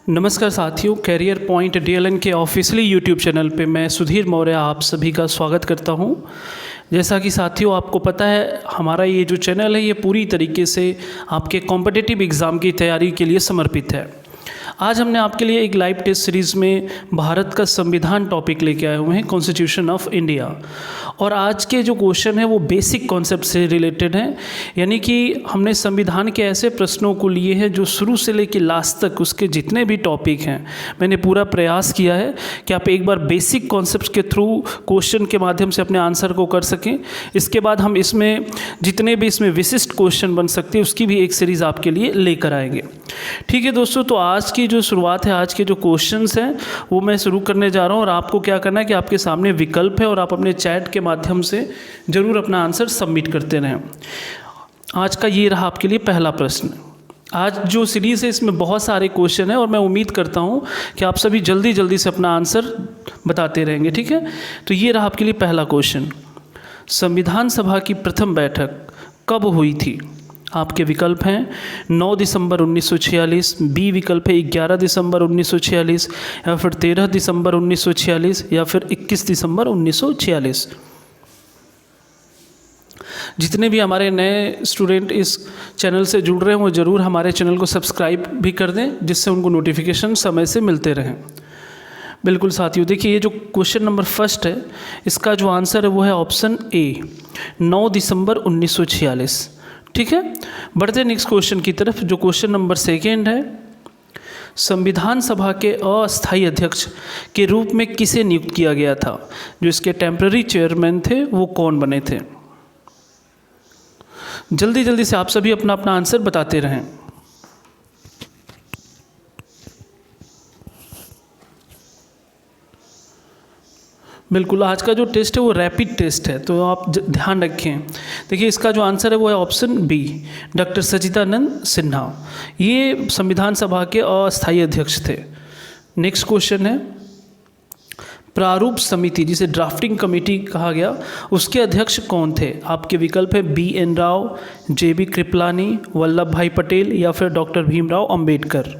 नमस्कार साथियों, career point DLN के ऑफिशियली यूट्यूब चैनल पे मैं सुधीर मौर्य आप सभी का स्वागत करता हूं। जैसा कि साथियों आपको पता है, हमारा ये जो चैनल है ये पूरी तरीके से आपके कॉम्पिटिटिव एग्ज़ाम की तैयारी के लिए समर्पित है। आज हमने आपके लिए एक लाइव टेस्ट सीरीज़ में भारत का संविधान टॉपिक लेके आए हुए हैं, कॉन्स्टिट्यूशन ऑफ इंडिया। और आज के जो क्वेश्चन है वो बेसिक कॉन्सेप्ट से रिलेटेड हैं, यानी कि हमने संविधान के ऐसे प्रश्नों को लिए हैं जो शुरू से लेकर लास्ट तक उसके जितने भी टॉपिक हैं, मैंने पूरा प्रयास किया है कि आप एक बार बेसिक कॉन्सेप्ट के थ्रू क्वेश्चन के माध्यम से अपने आंसर को कर सकें। इसके बाद हम इसमें जितने भी इसमें विशिष्ट क्वेश्चन बन सकते हैं उसकी भी एक सीरीज़ आपके लिए लेकर आएंगे। ठीक है दोस्तों, तो आज की जो शुरुआत है, आज के जो क्वेश्चंस हैं वो मैं शुरू करने जा रहा हूं। और आपको क्या करना है कि आपके सामने विकल्प है और आप अपने चैट के माध्यम से ज़रूर अपना आंसर सबमिट करते रहें। आज का ये रहा आपके लिए पहला प्रश्न। आज जो सीरीज़ है इसमें बहुत सारे क्वेश्चन हैं और मैं उम्मीद करता हूं कि आप सभी जल्दी जल्दी से अपना आंसर बताते रहेंगे। ठीक है, तो ये रहा आपके लिए पहला क्वेश्चन। संविधान सभा की प्रथम बैठक कब हुई थी? आपके विकल्प हैं 9 दिसंबर 1946, बी विकल्प है 11 दिसंबर 1946, या फिर 13 दिसंबर 1946, या फिर 21 दिसंबर 1946। जितने भी हमारे नए स्टूडेंट इस चैनल से जुड़ रहे हैं वो ज़रूर हमारे चैनल को सब्सक्राइब भी कर दें, जिससे उनको नोटिफिकेशन समय से मिलते रहें। बिल्कुल साथियों, देखिए ये जो क्वेश्चन नंबर फर्स्ट है इसका जो आंसर है वो है ऑप्शन ए, 9 दिसंबर 1946। ठीक है, बढ़ते नेक्स्ट क्वेश्चन की तरफ। जो क्वेश्चन नंबर सेकेंड है, संविधान सभा के अस्थायी अध्यक्ष के रूप में किसे नियुक्त किया गया था? जो इसके टेम्पररी चेयरमैन थे वो कौन बने थे? जल्दी जल्दी से आप सभी अपना अपना आंसर बताते रहें। बिल्कुल, आज का जो टेस्ट है वो रैपिड टेस्ट है, तो आप ध्यान रखें। देखिए इसका जो आंसर है वो है ऑप्शन बी, डॉक्टर सच्चिदानंद सिन्हा। ये संविधान सभा के अस्थायी अध्यक्ष थे। नेक्स्ट क्वेश्चन है, प्रारूप समिति जिसे ड्राफ्टिंग कमेटी कहा गया उसके अध्यक्ष कौन थे? आपके विकल्प है B N Rao, J B Kripalani, Vallabhbhai Patel, या फिर डॉक्टर भीमराव अंबेडकर।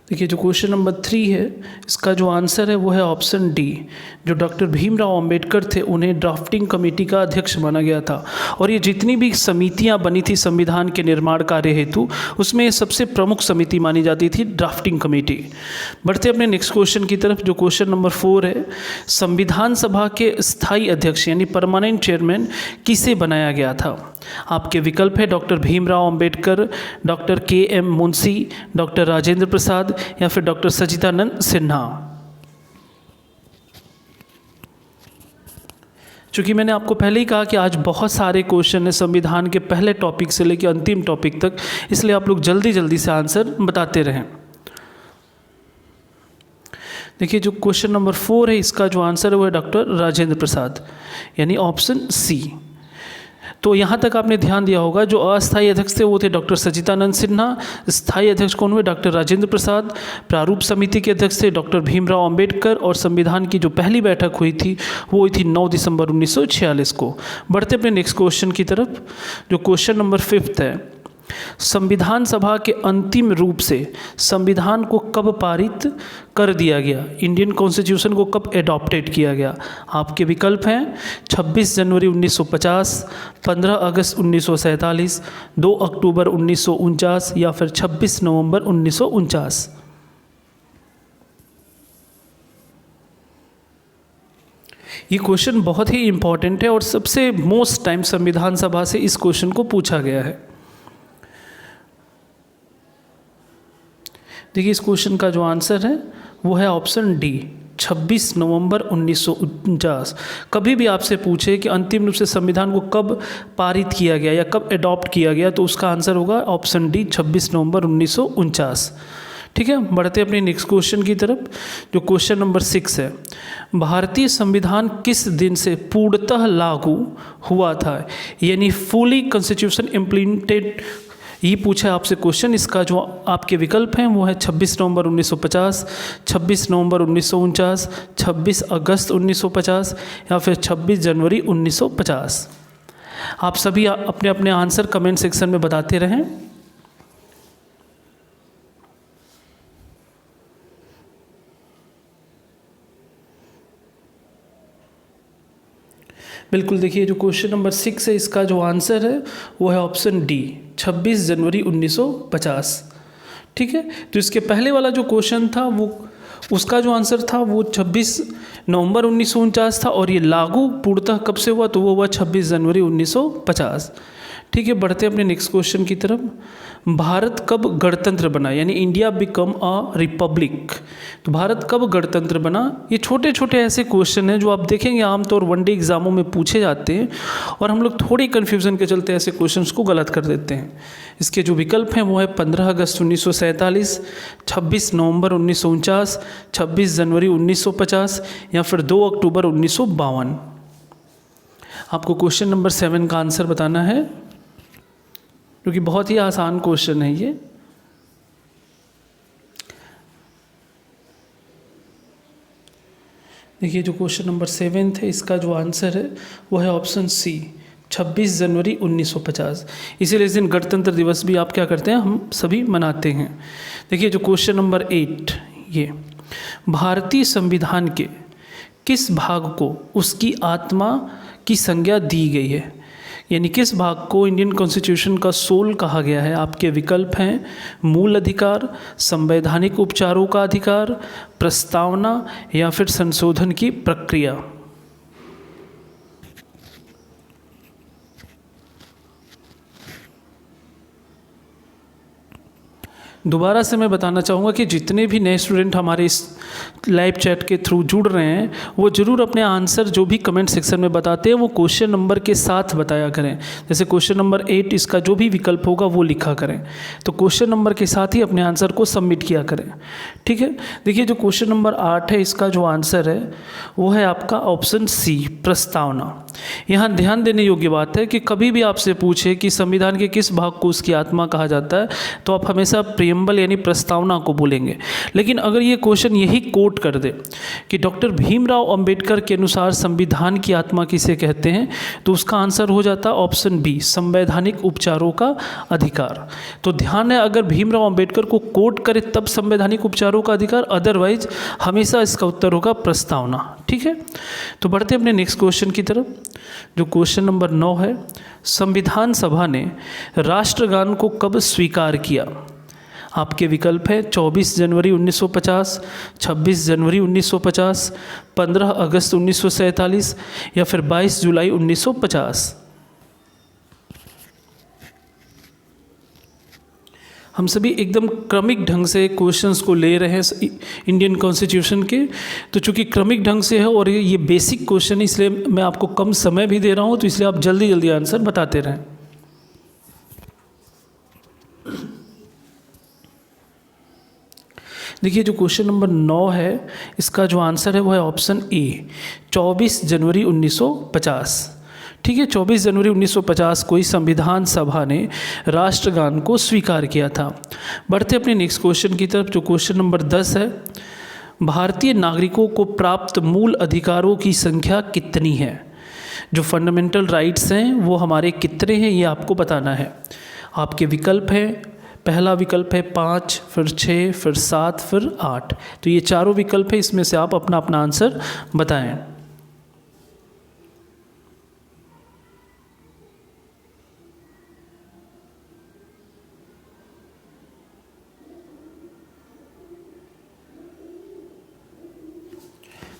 देखिए जो क्वेश्चन नंबर 3 है इसका जो आंसर है वो है ऑप्शन डी, जो डॉक्टर भीमराव अंबेडकर थे उन्हें ड्राफ्टिंग कमेटी का अध्यक्ष माना गया था। और ये जितनी भी समितियां बनी थी संविधान के निर्माण कार्य हेतु, उसमें सबसे प्रमुख समिति मानी जाती थी ड्राफ्टिंग कमेटी। बढ़ते अपने नेक्स्ट क्वेश्चन की तरफ। जो क्वेश्चन नंबर 4 है, संविधान सभा के स्थायी अध्यक्ष यानी परमानेंट चेयरमैन किसे बनाया गया था? आपके विकल्प है डॉक्टर भीमराव अंबेडकर, डॉक्टर के एम मुंशी, डॉक्टर राजेंद्र प्रसाद, या फिर डॉक्टर सच्चिदानंद सिन्हा। चूंकि मैंने आपको पहले ही कहा कि आज बहुत सारे क्वेश्चन है संविधान के पहले टॉपिक से लेकर अंतिम टॉपिक तक, इसलिए आप लोग जल्दी जल्दी से आंसर बताते रहें। देखिए जो क्वेश्चन नंबर 4 है इसका जो आंसर है वो है डॉक्टर राजेंद्र प्रसाद, यानी ऑप्शन सी। तो यहाँ तक आपने ध्यान दिया होगा, जो अस्थायी अध्यक्ष थे वो थे डॉक्टर सच्चिदानंद सिन्हा, स्थायी अध्यक्ष कौन हुए? डॉक्टर राजेंद्र प्रसाद, प्रारूप समिति के अध्यक्ष थे डॉक्टर भीमराव अंबेडकर, और संविधान की जो पहली बैठक हुई थी वो हुई थी 9 दिसंबर 1946 को। बढ़ते अपने नेक्स्ट क्वेश्चन की तरफ। जो क्वेश्चन नंबर 5 है, संविधान सभा के अंतिम रूप से संविधान को कब पारित कर दिया गया? इंडियन कॉन्स्टिट्यूशन को कब एडॉप्टेड किया गया? आपके विकल्प हैं 26 जनवरी 1950, 15 अगस्त 1947, 2 अक्टूबर 1949, या फिर 26 नवंबर 1949। ये क्वेश्चन बहुत ही इंपॉर्टेंट है और सबसे मोस्ट टाइम संविधान सभा से इस क्वेश्चन को पूछा गया है। देखिए इस क्वेश्चन का जो आंसर है वो है ऑप्शन डी, 26 नवंबर 1949। कभी भी आपसे पूछे कि अंतिम रूप से संविधान को कब पारित किया गया या कब एडॉप्ट किया गया, तो उसका आंसर होगा ऑप्शन डी, 26 नवंबर 1949। ठीक है, बढ़ते अपने नेक्स्ट क्वेश्चन की तरफ। जो क्वेश्चन नंबर 6 है, भारतीय संविधान किस दिन से पूर्णतः लागू हुआ था? यानी फुली कॉन्स्टिट्यूशन इम्प्लीमेंटेड, ये पूछा है आपसे क्वेश्चन। इसका जो आपके विकल्प हैं वो है 26 नवंबर 1950, 26 नवंबर 1949, 26 अगस्त 1950, या फिर 26 जनवरी 1950। आप सभी अपने अपने आंसर कमेंट सेक्शन में बताते रहें। बिल्कुल, देखिए जो क्वेश्चन नंबर 6 है इसका जो आंसर है वो है ऑप्शन डी, 26 जनवरी 1950। ठीक है, तो इसके पहले वाला जो क्वेश्चन था वो उसका जो आंसर था वो 26 नवंबर 1949 था, और ये लागू पूर्णतः कब से हुआ, तो वो हुआ 26 जनवरी 1950। ठीक है, बढ़ते हैं अपने नेक्स्ट क्वेश्चन की तरफ। भारत कब गणतंत्र बना, यानी इंडिया बिकम अ रिपब्लिक। तो भारत कब गणतंत्र बना। ये छोटे छोटे ऐसे क्वेश्चन हैं जो आप देखेंगे आमतौर वनडे एग्जामों में पूछे जाते हैं, और हम लोग थोड़ी कन्फ्यूज़न के चलते ऐसे क्वेश्चंस को गलत कर देते हैं। इसके जो विकल्प हैं वो है 15 अगस्त 1947, 26 नवंबर 1949, 26 जनवरी 1950 या फिर 2 अक्टूबर 1952। आपको क्वेश्चन नंबर 7 का आंसर बताना है, क्योंकि बहुत ही आसान क्वेश्चन है ये। देखिए जो क्वेश्चन नंबर 7 है इसका जो आंसर है वो है ऑप्शन सी, 26 जनवरी 1950। इसीलिए इस दिन गणतंत्र दिवस भी आप क्या करते हैं, हम सभी मनाते हैं। देखिए जो क्वेश्चन नंबर 8, ये भारतीय संविधान के किस भाग को उसकी आत्मा की संज्ञा दी गई है, यानी किस भाग को इंडियन कॉन्स्टिट्यूशन का सोल कहा गया है। आपके विकल्प हैं मूल अधिकार, संवैधानिक उपचारों का अधिकार, प्रस्तावना या फिर संशोधन की प्रक्रिया। दोबारा से मैं बताना चाहूँगा कि जितने भी नए स्टूडेंट हमारे इस लाइव चैट के थ्रू जुड़ रहे हैं वो ज़रूर अपने आंसर जो भी कमेंट सेक्शन में बताते हैं वो क्वेश्चन नंबर के साथ बताया करें। जैसे क्वेश्चन नंबर 8 इसका जो भी विकल्प होगा वो लिखा करें, तो क्वेश्चन नंबर के साथ ही अपने आंसर को सबमिट किया करें। ठीक है, देखिए जो क्वेश्चन नंबर 8 है इसका जो आंसर है वो है आपका ऑप्शन सी, प्रस्तावना। यहाँ ध्यान देने योग्य बात है कि कभी भी आपसे पूछे कि संविधान के किस भाग को उसकी आत्मा कहा जाता है, तो आप हमेशा प्रियम्बल यानी प्रस्तावना को बोलेंगे। लेकिन अगर ये क्वेश्चन यही कोट कर दे कि डॉक्टर भीमराव अंबेडकर के अनुसार संविधान की आत्मा किसे कहते हैं, तो उसका आंसर हो जाता है ऑप्शन बी, संवैधानिक उपचारों का अधिकार। तो ध्यान है, अगर भीमराव अंबेडकर को कोट करे तब संवैधानिक उपचारों का अधिकार, अदरवाइज हमेशा इसका उत्तर होगा प्रस्तावना। ठीक है, तो बढ़ते हैं अपने नेक्स्ट क्वेश्चन की तरफ। जो क्वेश्चन नंबर 9 है, संविधान सभा ने राष्ट्रगान को कब स्वीकार किया। आपके विकल्प है 24 जनवरी 1950, 26 जनवरी 1950, 15 अगस्त 1947 या फिर 22 जुलाई 1950। हम सभी एकदम क्रमिक ढंग से क्वेश्चंस को ले रहे हैं इंडियन कॉन्स्टिट्यूशन के, तो चूंकि क्रमिक ढंग से है और ये बेसिक क्वेश्चन है इसलिए मैं आपको कम समय भी दे रहा हूँ, तो इसलिए आप जल्दी जल्दी आंसर बताते रहें। देखिए जो क्वेश्चन नंबर 9 है इसका जो आंसर है वो है ऑप्शन ए, 24 जनवरी 1950। ठीक है, 24 जनवरी 1950 को ही संविधान सभा ने राष्ट्रगान को स्वीकार किया था। बढ़ते अपने नेक्स्ट क्वेश्चन की तरफ। जो क्वेश्चन नंबर 10 है, भारतीय नागरिकों को प्राप्त मूल अधिकारों की संख्या कितनी है। जो फंडामेंटल राइट्स हैं वो हमारे कितने हैं ये आपको बताना है। आपके विकल्प हैं, पहला विकल्प है 5, फिर 6, फिर 7, फिर 8। तो ये चारों विकल्प है, इसमें से आप अपना अपना आंसर बताएं।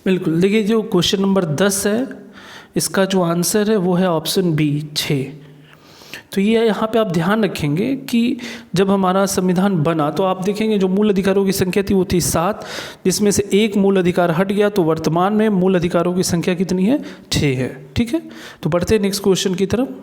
बिल्कुल, देखिए जो क्वेश्चन नंबर 10 है इसका जो आंसर है वो है ऑप्शन बी, 6। तो ये यहाँ पे आप ध्यान रखेंगे कि जब हमारा संविधान बना तो आप देखेंगे जो मूल अधिकारों की संख्या थी वो थी 7, जिसमें से एक मूल अधिकार हट गया, तो वर्तमान में मूल अधिकारों की संख्या कितनी है, 6 है। ठीक है, तो बढ़ते हैं नेक्स्ट क्वेश्चन की तरफ।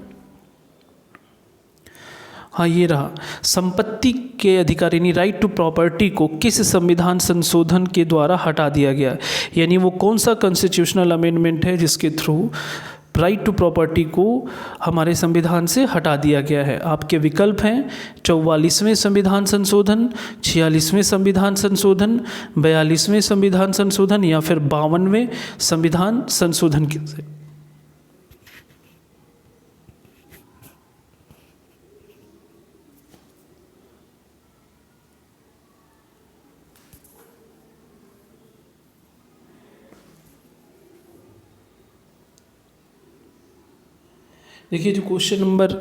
हाँ, ये रहा, संपत्ति के अधिकार यानी राइट टू प्रॉपर्टी को किस संविधान संशोधन के द्वारा हटा दिया गया, यानी वो कौन सा कॉन्स्टिट्यूशनल अमेंडमेंट है जिसके थ्रू राइट टू प्रॉपर्टी को हमारे संविधान से हटा दिया गया है। आपके विकल्प हैं 44वें संविधान संशोधन, 46वें संविधान संशोधन, 42वें संविधान संशोधन या फिर 52वें संविधान संशोधन। देखिए जो क्वेश्चन नंबर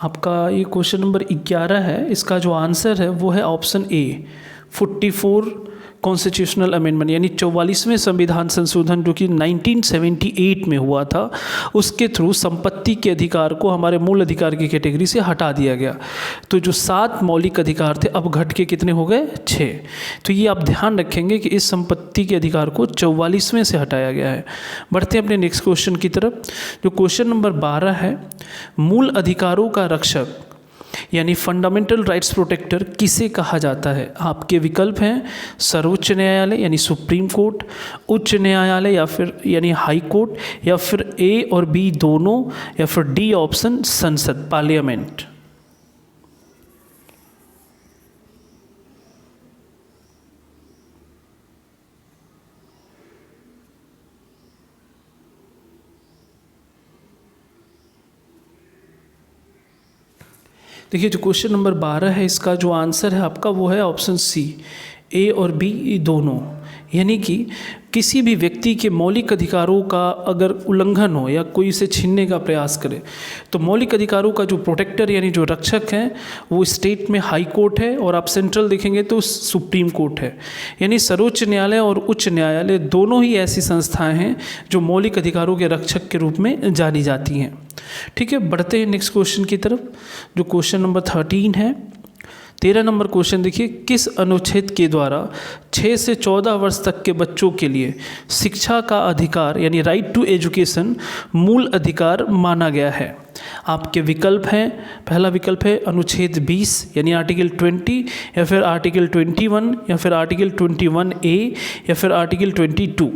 आपका ये क्वेश्चन नंबर 11 है, इसका जो आंसर है वो है ऑप्शन ए 44 कॉन्स्टिट्यूशनल अमेंडमेंट, यानी 44वें संविधान संशोधन जो कि 1978 में हुआ था, उसके थ्रू संपत्ति के अधिकार को हमारे मूल अधिकार की कैटेगरी से हटा दिया गया। तो जो 7 मौलिक अधिकार थे अब घट के कितने हो गए, 6। तो ये आप ध्यान रखेंगे कि इस संपत्ति के अधिकार को 44वें से हटाया गया है। बढ़ते हैं अपने नेक्स्ट क्वेश्चन की तरफ। जो क्वेश्चन नंबर 12 है, मूल अधिकारों का रक्षक यानी फंडामेंटल राइट्स प्रोटेक्टर किसे कहा जाता है? आपके विकल्प हैं सर्वोच्च न्यायालय यानी सुप्रीम कोर्ट, उच्च न्यायालय या फिर यानी हाई कोर्ट, या फिर ए और बी दोनों, या फिर डी ऑप्शन संसद पार्लियामेंट। देखिए जो क्वेश्चन नंबर 12 है, इसका जो आंसर है आपका वो है ऑप्शन सी ए और बी दोनों। यानी कि किसी भी व्यक्ति के मौलिक अधिकारों का अगर उल्लंघन हो या कोई इसे छीनने का प्रयास करे, तो मौलिक अधिकारों का जो प्रोटेक्टर यानी जो रक्षक है वो स्टेट में हाई कोर्ट है, और आप सेंट्रल देखेंगे तो सुप्रीम कोर्ट है। यानी सर्वोच्च न्यायालय और उच्च न्यायालय दोनों ही ऐसी संस्थाएं हैं जो मौलिक अधिकारों के रक्षक के रूप में जानी जाती हैं। ठीक है, बढ़ते हैं नेक्स्ट क्वेश्चन की तरफ। जो क्वेश्चन नंबर 13 है, 13 नंबर क्वेश्चन देखिए, किस अनुच्छेद के द्वारा 6 से 14 वर्ष तक के बच्चों के लिए शिक्षा का अधिकार यानी राइट टू एजुकेशन मूल अधिकार माना गया है? आपके विकल्प हैं, पहला विकल्प है अनुच्छेद 20 यानी आर्टिकल 20, या फिर आर्टिकल 21, या फिर आर्टिकल 21A, या फिर आर्टिकल 22।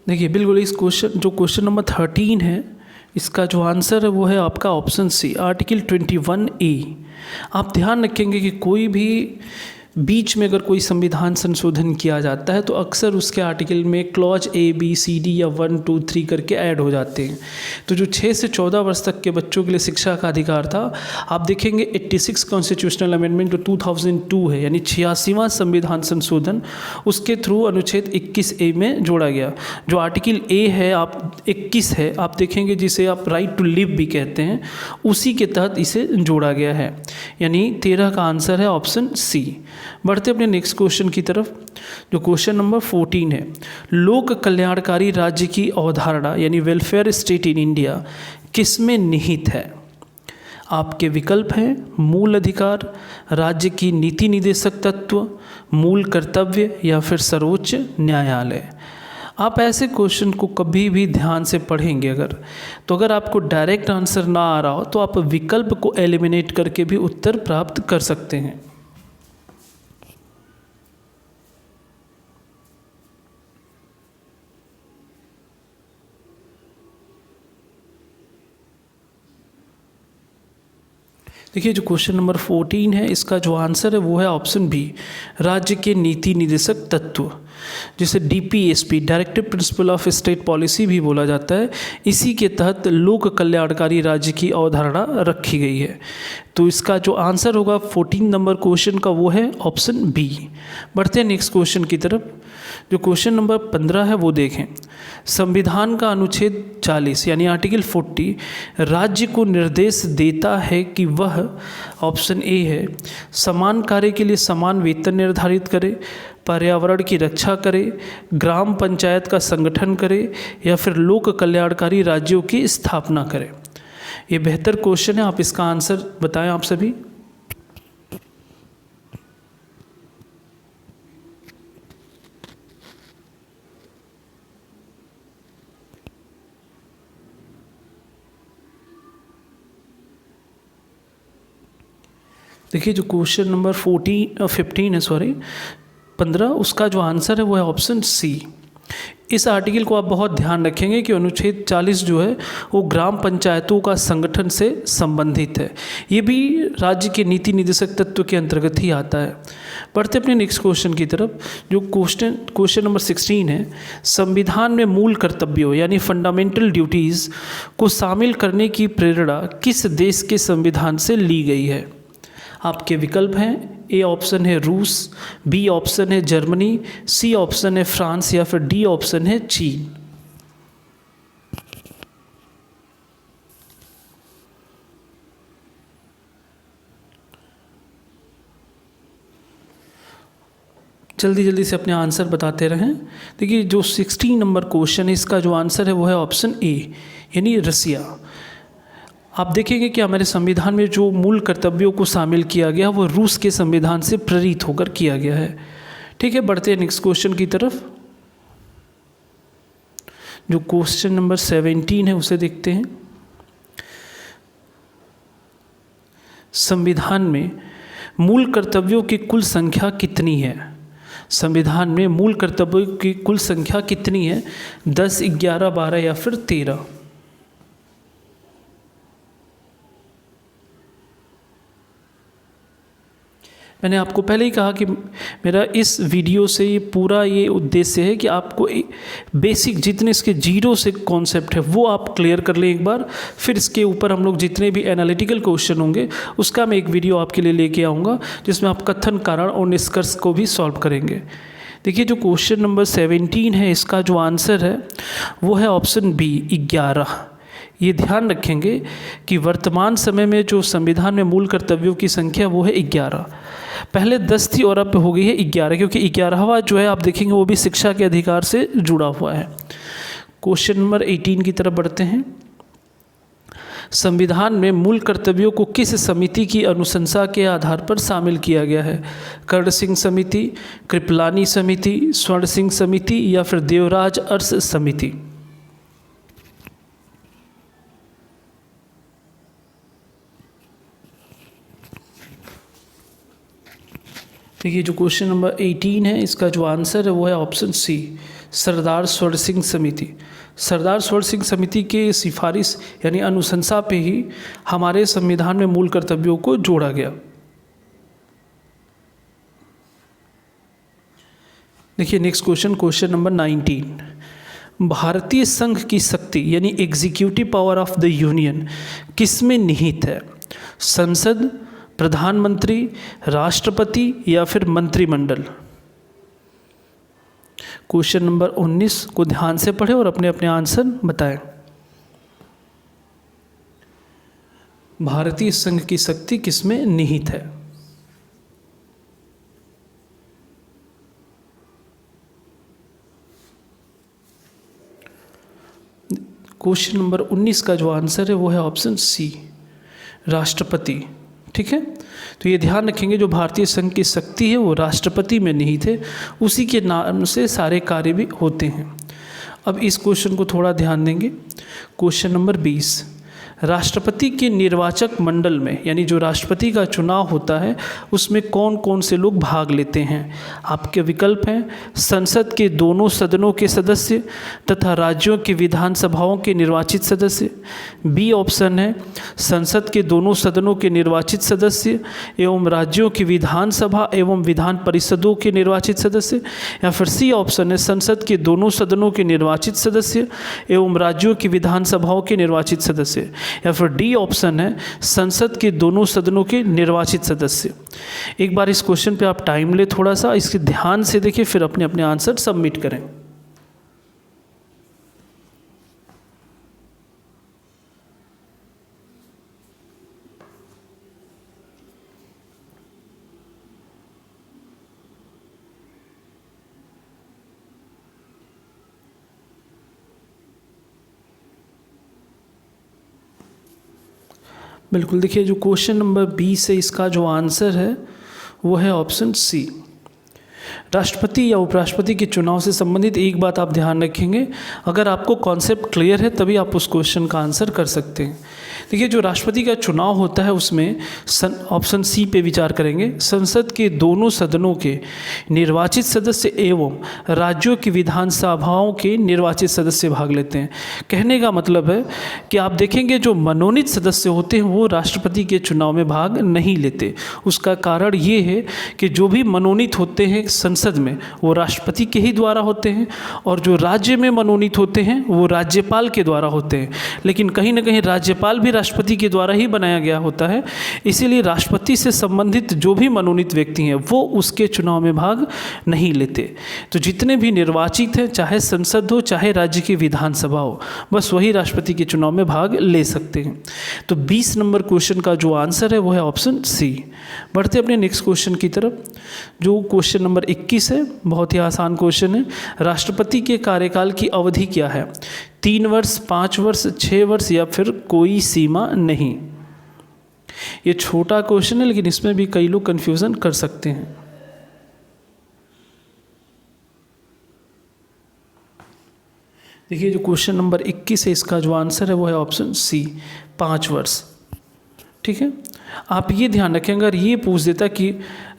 देखिए बिल्कुल इस क्वेश्चन जो क्वेश्चन नंबर 13 है, इसका जो आंसर है वो है आपका ऑप्शन सी आर्टिकल 21A। आप ध्यान रखेंगे कि कोई भी बीच में अगर कोई संविधान संशोधन किया जाता है तो अक्सर उसके आर्टिकल में clause A B C D या 1 2 3 करके ऐड हो जाते हैं। तो जो 6 से 14 वर्ष तक के बच्चों के लिए शिक्षा का अधिकार था, आप देखेंगे 86 कॉन्स्टिट्यूशनल अमेंडमेंट जो 2002 है यानी 86वां संविधान संशोधन, उसके थ्रू अनुच्छेद 21A में जोड़ा गया। जो आर्टिकल A है आप 21 है, आप देखेंगे जिसे आप राइट टू लिव भी कहते हैं, उसी के तहत इसे जोड़ा गया है। यानी 13 का आंसर है ऑप्शन सी। बढ़ते अपने नेक्स्ट क्वेश्चन की तरफ। जो क्वेश्चन नंबर 14 है, लोक कल्याणकारी राज्य की अवधारणा यानी वेलफेयर स्टेट इन इंडिया किसमें निहित है? आपके विकल्प हैं मूल अधिकार, राज्य की नीति निदेशक तत्व, मूल कर्तव्य, या फिर सर्वोच्च न्यायालय। आप ऐसे क्वेश्चन को कभी भी ध्यान से पढ़ेंगे अगर आपको डायरेक्ट आंसर ना आ रहा हो तो आप विकल्प को एलिमिनेट करके भी उत्तर प्राप्त कर सकते हैं। देखिए जो क्वेश्चन नंबर 14 है, इसका जो आंसर है वो है ऑप्शन बी राज्य के नीति निदेशक तत्व, जिसे DPSP directive principle of state policy भी बोला जाता है। इसी के तहत लोक कल्याणकारी राज्य की अवधारणा रखी गई है। तो इसका जो आंसर होगा 14 नंबर क्वेश्चन का वो है ऑप्शन बी। बढ़ते हैं नेक्स्ट क्वेश्चन की तरफ। जो क्वेश्चन नंबर 15 है वो देखें, संविधान का अनुच्छेद 40 यानी आर्टिकल 40 राज्य को निर्देश देता है कि वह, ऑप्शन ए है, समान कार्य के लिए समान वेतन निर्धारित करे, पर्यावरण की रक्षा करे, ग्राम पंचायत का संगठन करे, या फिर लोक कल्याणकारी राज्यों की स्थापना करे। ये बेहतर क्वेश्चन है, आप इसका आंसर बताएं आप सभी। देखिए जो क्वेश्चन नंबर 15 है, 15, उसका जो आंसर है वो है ऑप्शन सी इस आर्टिकल को आप बहुत ध्यान रखेंगे कि अनुच्छेद 40 जो है वो ग्राम पंचायतों का संगठन से संबंधित है। ये भी राज्य के नीति निर्देशक तत्व के अंतर्गत ही आता है। बढ़ते अपने नेक्स्ट क्वेश्चन की तरफ, जो क्वेश्चन नंबर 16 है। संविधान में मूल कर्तव्यों यानी फंडामेंटल ड्यूटीज़ को शामिल करने की प्रेरणा किस देश के संविधान से ली गई है? आपके विकल्प हैं, ए ऑप्शन है रूस, बी ऑप्शन है जर्मनी, सी ऑप्शन है फ्रांस या फिर डी ऑप्शन है चीन। जल्दी जल्दी से अपने आंसर बताते रहें। देखिए जो 16 नंबर क्वेश्चन है इसका जो आंसर है वो है ऑप्शन ए यानी रसिया। आप देखेंगे कि हमारे संविधान में जो मूल कर्तव्यों को शामिल किया गया वो रूस के संविधान से प्रेरित होकर किया गया है। ठीक है, बढ़ते हैं नेक्स्ट क्वेश्चन की तरफ। जो क्वेश्चन नंबर 17 है उसे देखते हैं। संविधान में मूल कर्तव्यों की कुल संख्या कितनी है? संविधान में मूल कर्तव्यों की कुल संख्या कितनी है? 10, 11, 12 या फिर 13? मैंने आपको पहले ही कहा कि मेरा इस वीडियो से ये पूरा ये उद्देश्य है कि आपको बेसिक जितने इसके जीरो से कॉन्सेप्ट है वो आप क्लियर कर लें एक बार, फिर इसके ऊपर हम लोग जितने भी एनालिटिकल क्वेश्चन होंगे उसका मैं एक वीडियो आपके लिए लेके आऊँगा जिसमें आप कथन, कारण और निष्कर्ष को भी सॉल्व करेंगे। देखिए जो क्वेश्चन नंबर 17 है इसका जो आंसर है वो है ऑप्शन बी 11। ये ध्यान रखेंगे कि वर्तमान समय में जो संविधान में मूल कर्तव्यों की संख्या वो है 11। पहले 10 थी और अब हो गई है 11, क्योंकि 11वां जो है आप देखेंगे वो भी शिक्षा के अधिकार से जुड़ा हुआ है। क्वेश्चन नंबर 18 की तरफ बढ़ते हैं। संविधान में मूल कर्तव्यों को किस समिति की अनुशंसा के आधार पर शामिल किया गया है? कर्ण सिंह समिति, कृपलानी समिति, स्वर्ण सिंह समिति या फिर देवराज अरस समिति? देखिए जो क्वेश्चन नंबर 18 है इसका जो आंसर है वो है ऑप्शन सी सरदार स्वर्ण सिंह समिति। सरदार स्वर्ण सिंह समिति के सिफारिश यानी अनुशंसा पे ही हमारे संविधान में मूल कर्तव्यों को जोड़ा गया। देखिए नेक्स्ट क्वेश्चन, क्वेश्चन नंबर 19। भारतीय संघ की शक्ति यानी executive power of the union किसमें निहित है? संसद, प्रधानमंत्री, राष्ट्रपति या फिर मंत्रिमंडल? क्वेश्चन नंबर 19 को ध्यान से पढ़ें और अपने अपने आंसर बताएं। भारतीय संघ की शक्ति किसमें निहित है? क्वेश्चन नंबर 19 का जो आंसर है वो है ऑप्शन सी राष्ट्रपति। ठीक है, तो ये ध्यान रखेंगे जो भारतीय संघ की शक्ति है वो राष्ट्रपति में निहित है, उसी के नाम से सारे कार्य भी होते हैं। अब इस क्वेश्चन को थोड़ा ध्यान देंगे। Question number 20। राष्ट्रपति के निर्वाचक मंडल में यानी जो राष्ट्रपति का चुनाव होता है उसमें कौन कौन से लोग भाग लेते हैं? आपके विकल्प हैं संसद के दोनों सदनों के सदस्य तथा राज्यों की विधानसभाओं के निर्वाचित सदस्य, बी ऑप्शन है संसद के दोनों सदनों के निर्वाचित सदस्य एवं राज्यों की विधानसभा एवं विधान परिषदों के निर्वाचित सदस्य, या फिर सी ऑप्शन है संसद के दोनों सदनों के निर्वाचित सदस्य एवं राज्यों की विधानसभाओं के निर्वाचित सदस्य, या फिर डी ऑप्शन है संसद के दोनों सदनों के निर्वाचित सदस्य। एक बार इस क्वेश्चन पे आप टाइम ले, थोड़ा सा इसके ध्यान से देखिए, फिर अपने अपने आंसर सबमिट करें। बिल्कुल, देखिए जो क्वेश्चन नंबर 20 है इसका जो आंसर है वो है ऑप्शन सी राष्ट्रपति या उपराष्ट्रपति के चुनाव से संबंधित एक बात आप ध्यान रखेंगे, अगर आपको कॉन्सेप्ट क्लियर है तभी आप उस क्वेश्चन का आंसर कर सकते हैं। देखिए, जो राष्ट्रपति का चुनाव होता है उसमें ऑप्शन सी पे विचार करेंगे। संसद के दोनों सदनों के निर्वाचित सदस्य एवं राज्यों की विधानसभाओं के निर्वाचित सदस्य भाग लेते हैं। कहने का मतलब है कि आप देखेंगे जो मनोनीत सदस्य होते हैं वो राष्ट्रपति के चुनाव में भाग नहीं लेते। उसका कारण ये है कि जो भी मनोनीत होते हैं संसद में वो राष्ट्रपति के ही द्वारा होते हैं, और जो राज्य में मनोनीत होते हैं वो राज्यपाल के द्वारा होते हैं। लेकिन कहीं ना कहीं राज्यपाल भी राष्ट्रपति के द्वारा ही बनाया गया होता है, इसीलिए राष्ट्रपति से संबंधित जो भी मनोनीत व्यक्ति हैं वो उसके चुनाव में भाग नहीं लेते। तो जितने भी निर्वाचित हैं, चाहे संसद हो चाहे राज्य की विधानसभा हो, बस वही राष्ट्रपति के चुनाव में भाग ले सकते हैं। तो 20 नंबर क्वेश्चन का जो आंसर है वो है ऑप्शन सी। बढ़ते अपने नेक्स्ट क्वेश्चन की तरफ, जो क्वेश्चन नंबर 21 है। बहुत ही आसान क्वेश्चन है। राष्ट्रपति के कार्यकाल की अवधि क्या है? 3 वर्ष, 5 वर्ष, 6 वर्ष या फिर कोई सीमा नहीं? ये छोटा क्वेश्चन है लेकिन इसमें भी कई लोग कंफ्यूजन कर सकते हैं। देखिए, जो क्वेश्चन नंबर 21 है इसका जो आंसर है वो है ऑप्शन सी, 5 वर्ष। ठीक है, आप ये ध्यान रखें, अगर ये पूछ देता कि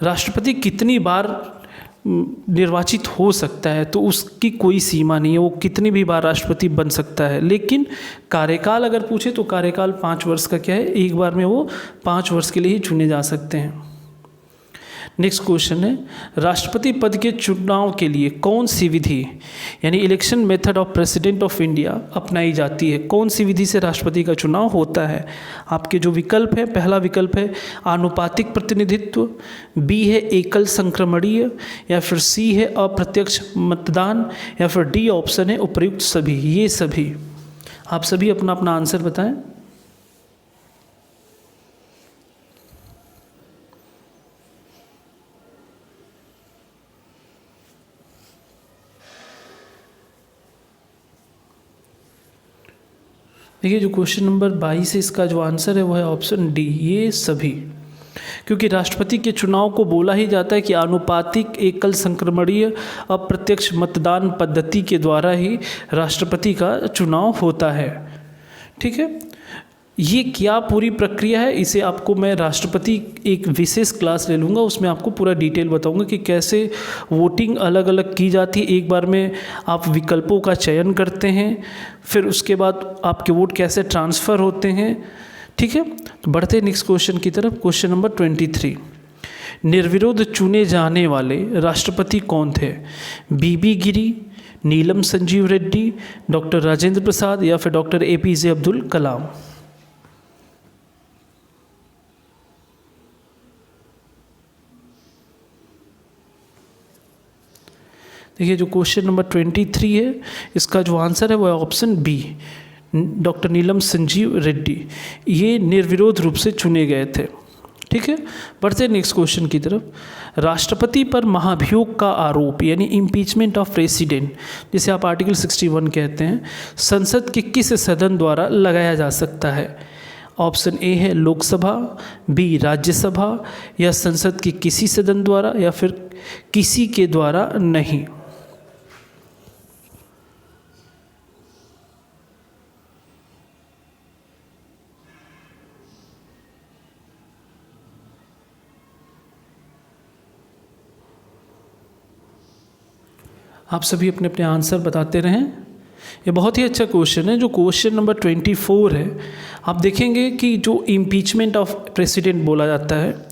राष्ट्रपति कितनी बार निर्वाचित हो सकता है तो उसकी कोई सीमा नहीं है, वो कितनी भी बार राष्ट्रपति बन सकता है। लेकिन कार्यकाल अगर पूछे तो कार्यकाल 5 वर्ष का क्या है, एक बार में वो 5 वर्ष के लिए ही चुने जा सकते हैं। नेक्स्ट क्वेश्चन है, राष्ट्रपति पद के चुनाव के लिए कौन सी विधि यानी election method of president of India अपनाई जाती है? कौन सी विधि से राष्ट्रपति का चुनाव होता है? आपके जो विकल्प है, पहला विकल्प है आनुपातिक प्रतिनिधित्व, बी है एकल संक्रमणीय, या फिर सी है अप्रत्यक्ष मतदान, या फिर डी ऑप्शन है उपर्युक्त सभी। ये सभी आप सभी अपना अपना आंसर बताएं। देखिए, जो क्वेश्चन नंबर 22 है इसका जो आंसर है वो है ऑप्शन डी, ये सभी। क्योंकि राष्ट्रपति के चुनाव को बोला ही जाता है कि आनुपातिक एकल संक्रमणीय अप्रत्यक्ष मतदान पद्धति के द्वारा ही राष्ट्रपति का चुनाव होता है। ठीक है, ये क्या पूरी प्रक्रिया है इसे आपको मैं राष्ट्रपति एक विशेष क्लास ले लूँगा, उसमें आपको पूरा डिटेल बताऊँगा कि कैसे वोटिंग अलग अलग की जाती है। एक बार में आप विकल्पों का चयन करते हैं, फिर उसके बाद आपके वोट कैसे ट्रांसफ़र होते हैं। ठीक है, तो बढ़ते हैं नेक्स्ट क्वेश्चन की तरफ। क्वेश्चन नंबर 23, निर्विरोध चुने जाने वाले राष्ट्रपति कौन थे? बीबी गिरी, नीलम संजीव रेड्डी, डॉक्टर राजेंद्र प्रसाद या फिर डॉक्टर APJ अब्दुल कलाम? देखिए, जो क्वेश्चन नंबर 23 है इसका जो आंसर है वो है ऑप्शन बी, डॉक्टर नीलम संजीव रेड्डी। ये निर्विरोध रूप से चुने गए थे। ठीक है, बढ़ते हैं नेक्स्ट क्वेश्चन की तरफ। राष्ट्रपति पर महाभियोग का आरोप यानी इम्पीचमेंट ऑफ प्रेसिडेंट, जिसे आप आर्टिकल 61 कहते हैं, संसद के किस सदन द्वारा लगाया जा सकता है? ऑप्शन ए है लोकसभा, बी राज्यसभा, या संसद के किसी सदन द्वारा, या फिर किसी के द्वारा नहीं। आप सभी अपने अपने आंसर बताते रहें। ये बहुत ही अच्छा क्वेश्चन है। जो क्वेश्चन नंबर 24 है, आप देखेंगे कि जो इम्पीचमेंट ऑफ प्रेसिडेंट बोला जाता है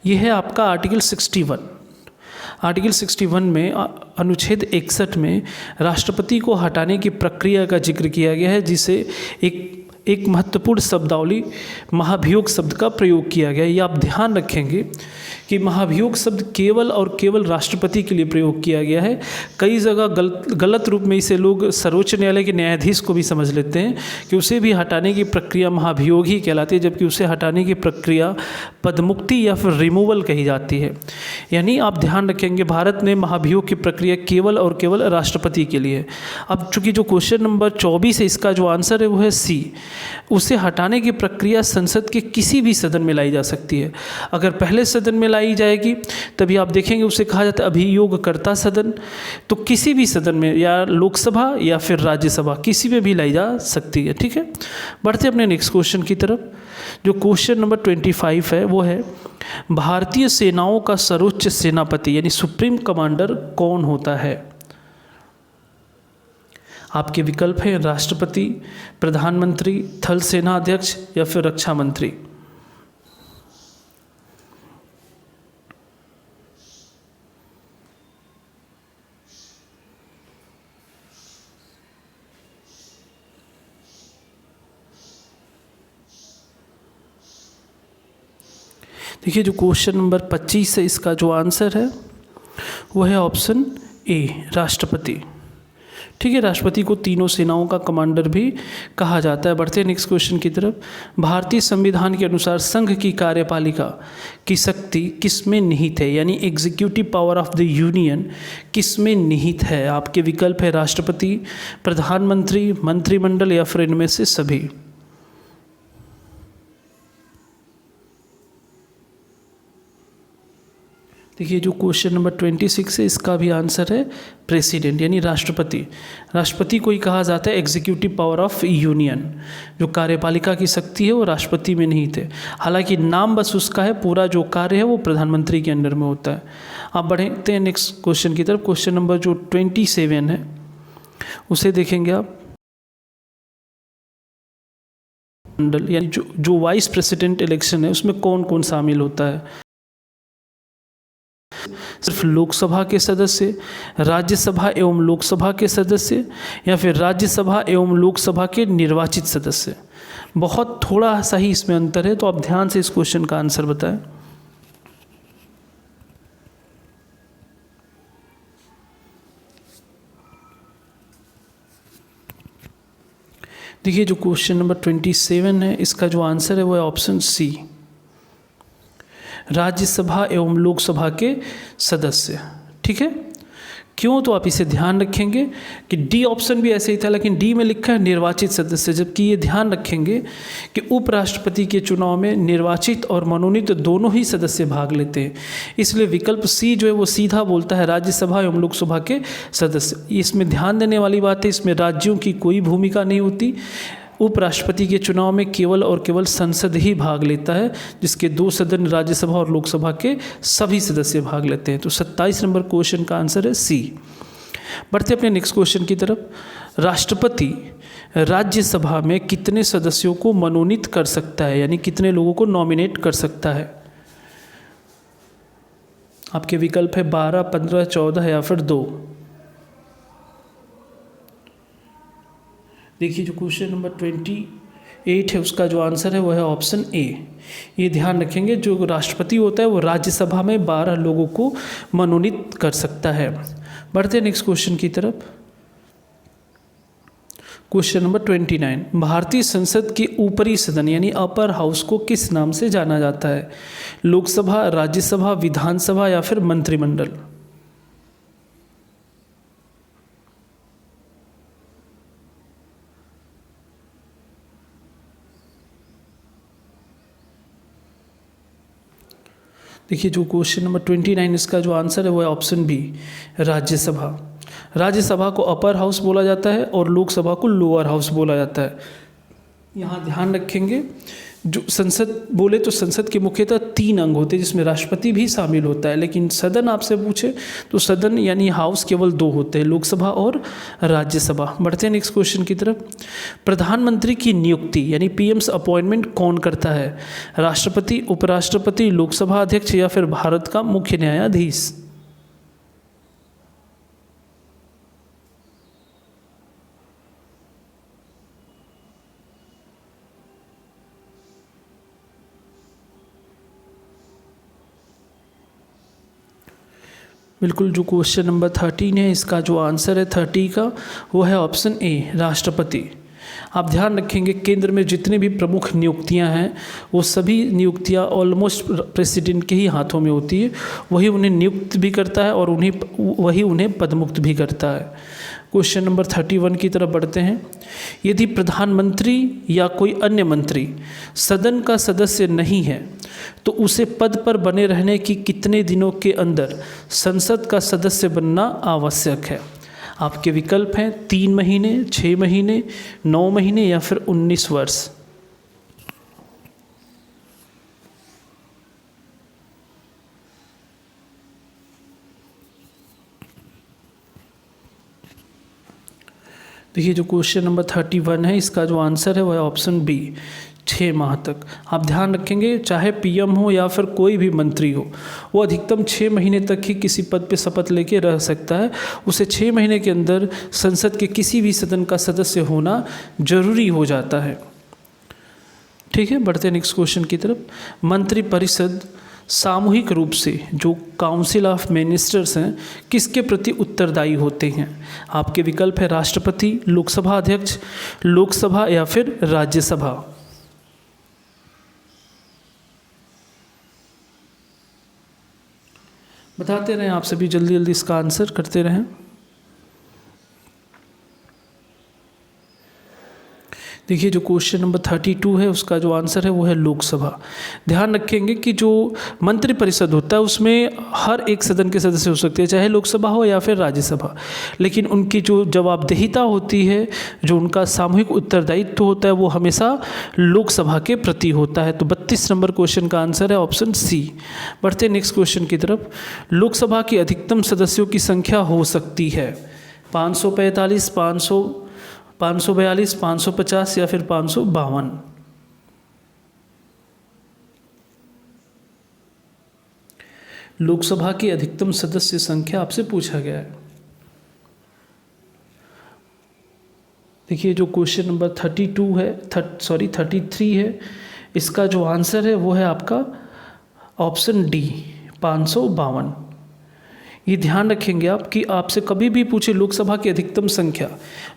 ये है आपका आर्टिकल 61। आर्टिकल 61 में अनुच्छेद 61 में राष्ट्रपति को हटाने की प्रक्रिया का जिक्र किया गया है, जिसे एक महत्वपूर्ण शब्दावली महाभियोग शब्द का प्रयोग किया गया है। ये आप ध्यान रखेंगे कि महाभियोग शब्द केवल और केवल राष्ट्रपति के लिए प्रयोग किया गया है। कई जगह गलत रूप में इसे लोग सर्वोच्च न्यायालय के न्यायाधीश को भी समझ लेते हैं कि उसे भी हटाने की प्रक्रिया महाभियोग ही कहलाती है, जबकि उसे हटाने की प्रक्रिया पदमुक्ति या फिर रिमूवल कही जाती है। यानी आप ध्यान रखेंगे भारत में महाभियोग की प्रक्रिया केवल और केवल राष्ट्रपति के लिए। अब चूंकि जो क्वेश्चन नंबर 24 है इसका जो आंसर है वो है सी, उसे हटाने की प्रक्रिया संसद के किसी भी सदन में लाई जा सकती है। अगर पहले सदन में लाई लाई जाएगी तभी आप देखेंगे उसे कहा जाता है अभियोगकर्ता सदन। तो किसी भी सदन में, या लोकसभा या फिर राज्यसभा, किसी में भी लाई जा सकती है। ठीक है, बढ़ते अपने नेक्स्ट क्वेश्चन की तरफ। जो क्वेश्चन नंबर 25 है वो है भारतीय सेनाओं का सर्वोच्च सेनापति यानी सुप्रीम कमांडर कौन होता है? आपके विकल्प हैं राष्ट्रपति, प्रधानमंत्री, थल सेना अध्यक्ष या फिर रक्षा मंत्री। देखिए जो क्वेश्चन नंबर 25 है इसका जो आंसर है वो है ऑप्शन ए, राष्ट्रपति। ठीक है, राष्ट्रपति को तीनों सेनाओं का कमांडर भी कहा जाता है। बढ़ते हैं नेक्स्ट क्वेश्चन की तरफ। भारतीय संविधान के अनुसार संघ की कार्यपालिका की शक्ति किसमें निहित है, यानी executive power of the union किसमें निहित है? आपके विकल्प है राष्ट्रपति, प्रधानमंत्री, मंत्रिमंडल या फिर इनमें से सभी। देखिए जो क्वेश्चन नंबर 26 है इसका भी आंसर है प्रेसिडेंट यानी राष्ट्रपति। राष्ट्रपति को ही कहा जाता है एग्जीक्यूटिव पावर ऑफ यूनियन। जो कार्यपालिका की शक्ति है वो राष्ट्रपति में निहित है, हालांकि नाम बस उसका है, पूरा जो कार्य है वो प्रधानमंत्री के अंडर में होता है। आप बढ़ते हैं नेक्स्ट क्वेश्चन की तरफ। क्वेश्चन नंबर जो 27 है उसे देखेंगे आप। मंडल यानी जो वाइस प्रेसिडेंट इलेक्शन है उसमें कौन कौन शामिल होता है? सिर्फ लोकसभा के सदस्य, राज्यसभा एवं लोकसभा के सदस्य या फिर राज्यसभा एवं लोकसभा के निर्वाचित सदस्य। बहुत थोड़ा सा ही इसमें अंतर है, तो आप ध्यान से इस क्वेश्चन का आंसर बताएं। देखिए जो क्वेश्चन नंबर 27 है इसका जो आंसर है वो है ऑप्शन सी, राज्यसभा एवं लोकसभा के सदस्य। ठीक है, क्यों? तो आप इसे ध्यान रखेंगे कि डी ऑप्शन भी ऐसे ही था, लेकिन डी में लिखा है निर्वाचित सदस्य, जबकि ये ध्यान रखेंगे कि उपराष्ट्रपति के चुनाव में निर्वाचित और मनोनीत दोनों ही सदस्य भाग लेते हैं, इसलिए विकल्प सी जो है वो सीधा बोलता है राज्यसभा एवं लोकसभा के सदस्य। इसमें ध्यान देने वाली बात है, इसमें राज्यों की कोई भूमिका नहीं होती। उपराष्ट्रपति के चुनाव में केवल और केवल संसद ही भाग लेता है, जिसके 2 सदन राज्यसभा और लोकसभा के सभी सदस्य भाग लेते हैं। तो 27 नंबर क्वेश्चन का आंसर है सी। बढ़ते अपने नेक्स्ट क्वेश्चन की तरफ। राष्ट्रपति राज्यसभा में कितने सदस्यों को मनोनीत कर सकता है, यानी कितने लोगों को नॉमिनेट कर सकता है? आपके विकल्प है 12, 15, 14 या फिर 2। देखिए जो क्वेश्चन नंबर 28 है उसका जो आंसर है वो है ऑप्शन ए। ये ध्यान रखेंगे, जो राष्ट्रपति होता है वो राज्यसभा में 12 लोगों को मनोनीत कर सकता है। बढ़ते हैं नेक्स्ट क्वेश्चन की तरफ। क्वेश्चन नंबर 29, भारतीय संसद के ऊपरी सदन यानी अपर हाउस को किस नाम से जाना जाता है? लोकसभा, राज्यसभा, विधानसभा या फिर मंत्रिमंडल? देखिए जो क्वेश्चन नंबर 29 इसका जो आंसर है वो है ऑप्शन बी, राज्यसभा। राज्यसभा को अपर हाउस बोला जाता है और लोकसभा को लोअर हाउस बोला जाता है। यहाँ ध्यान रखेंगे, जो संसद बोले तो संसद के मुख्यतः 3 अंग होते हैं जिसमें राष्ट्रपति भी शामिल होता है, लेकिन सदन आपसे पूछे तो सदन यानी हाउस केवल 2 होते हैं, लोकसभा और राज्यसभा। बढ़ते हैं नेक्स्ट क्वेश्चन की तरफ। प्रधानमंत्री की नियुक्ति यानी पीएम्स अपॉइंटमेंट कौन करता है? राष्ट्रपति, उपराष्ट्रपति, लोकसभा अध्यक्ष या फिर भारत का मुख्य न्यायाधीश? बिल्कुल, जो क्वेश्चन नंबर 13 है इसका जो आंसर है 30 का वो है ऑप्शन ए, राष्ट्रपति। आप ध्यान रखेंगे केंद्र में जितनी भी प्रमुख नियुक्तियां हैं वो सभी नियुक्तियां ऑलमोस्ट प्रेसिडेंट के ही हाथों में होती है। वही उन्हें नियुक्त भी करता है और वही उन्हें पदमुक्त भी करता है। क्वेश्चन नंबर 31 की तरफ बढ़ते हैं। यदि प्रधानमंत्री या कोई अन्य मंत्री सदन का सदस्य नहीं है तो उसे पद पर बने रहने की कितने दिनों के अंदर संसद का सदस्य बनना आवश्यक है? आपके विकल्प हैं 3 महीने, 6 महीने, 9 महीने या फिर 19 वर्ष। देखिए जो क्वेश्चन नंबर 31 है, इसका जो आंसर है वह है ऑप्शन बी, 6 माह तक। आप ध्यान रखेंगे चाहे पीएम हो या फिर कोई भी मंत्री हो, वो अधिकतम 6 महीने तक ही किसी पद पे शपथ लेके रह सकता है। उसे 6 महीने के अंदर संसद के किसी भी सदन का सदस्य होना जरूरी हो जाता है। ठीक है, बढ़ते हैं नेक्स्ट क्वेश्चन की तरफ। मंत्रिपरिषद सामूहिक रूप से, जो काउंसिल ऑफ मिनिस्टर्स हैं, किसके प्रति उत्तरदायी होते हैं? आपके विकल्प है राष्ट्रपति, लोकसभा अध्यक्ष, लोकसभा या फिर राज्यसभा। बताते रहें आप सभी, जल्दी जल्दी इसका आंसर करते रहें। देखिए जो क्वेश्चन नंबर 32 है, उसका जो आंसर है वो है लोकसभा। ध्यान रखेंगे कि जो मंत्रिपरिषद होता है उसमें हर एक सदन के सदस्य हो सकते हैं, चाहे लोकसभा हो या फिर राज्यसभा, लेकिन उनकी जो जवाबदेहिता होती है, जो उनका सामूहिक उत्तरदायित्व होता है, वो हमेशा लोकसभा के प्रति होता है। तो 32 नंबर क्वेश्चन का आंसर है ऑप्शन सी। बढ़ते नेक्स्ट क्वेश्चन की तरफ। लोकसभा की अधिकतम सदस्यों की संख्या हो सकती है 545, 542, 550 या फिर 552। लोकसभा की अधिकतम सदस्य संख्या आपसे पूछा गया है। देखिए जो क्वेश्चन नंबर 33 है, इसका जो आंसर है वो है आपका ऑप्शन डी, 552। ये ध्यान रखेंगे आप कि आपसे कभी भी पूछे लोकसभा की अधिकतम संख्या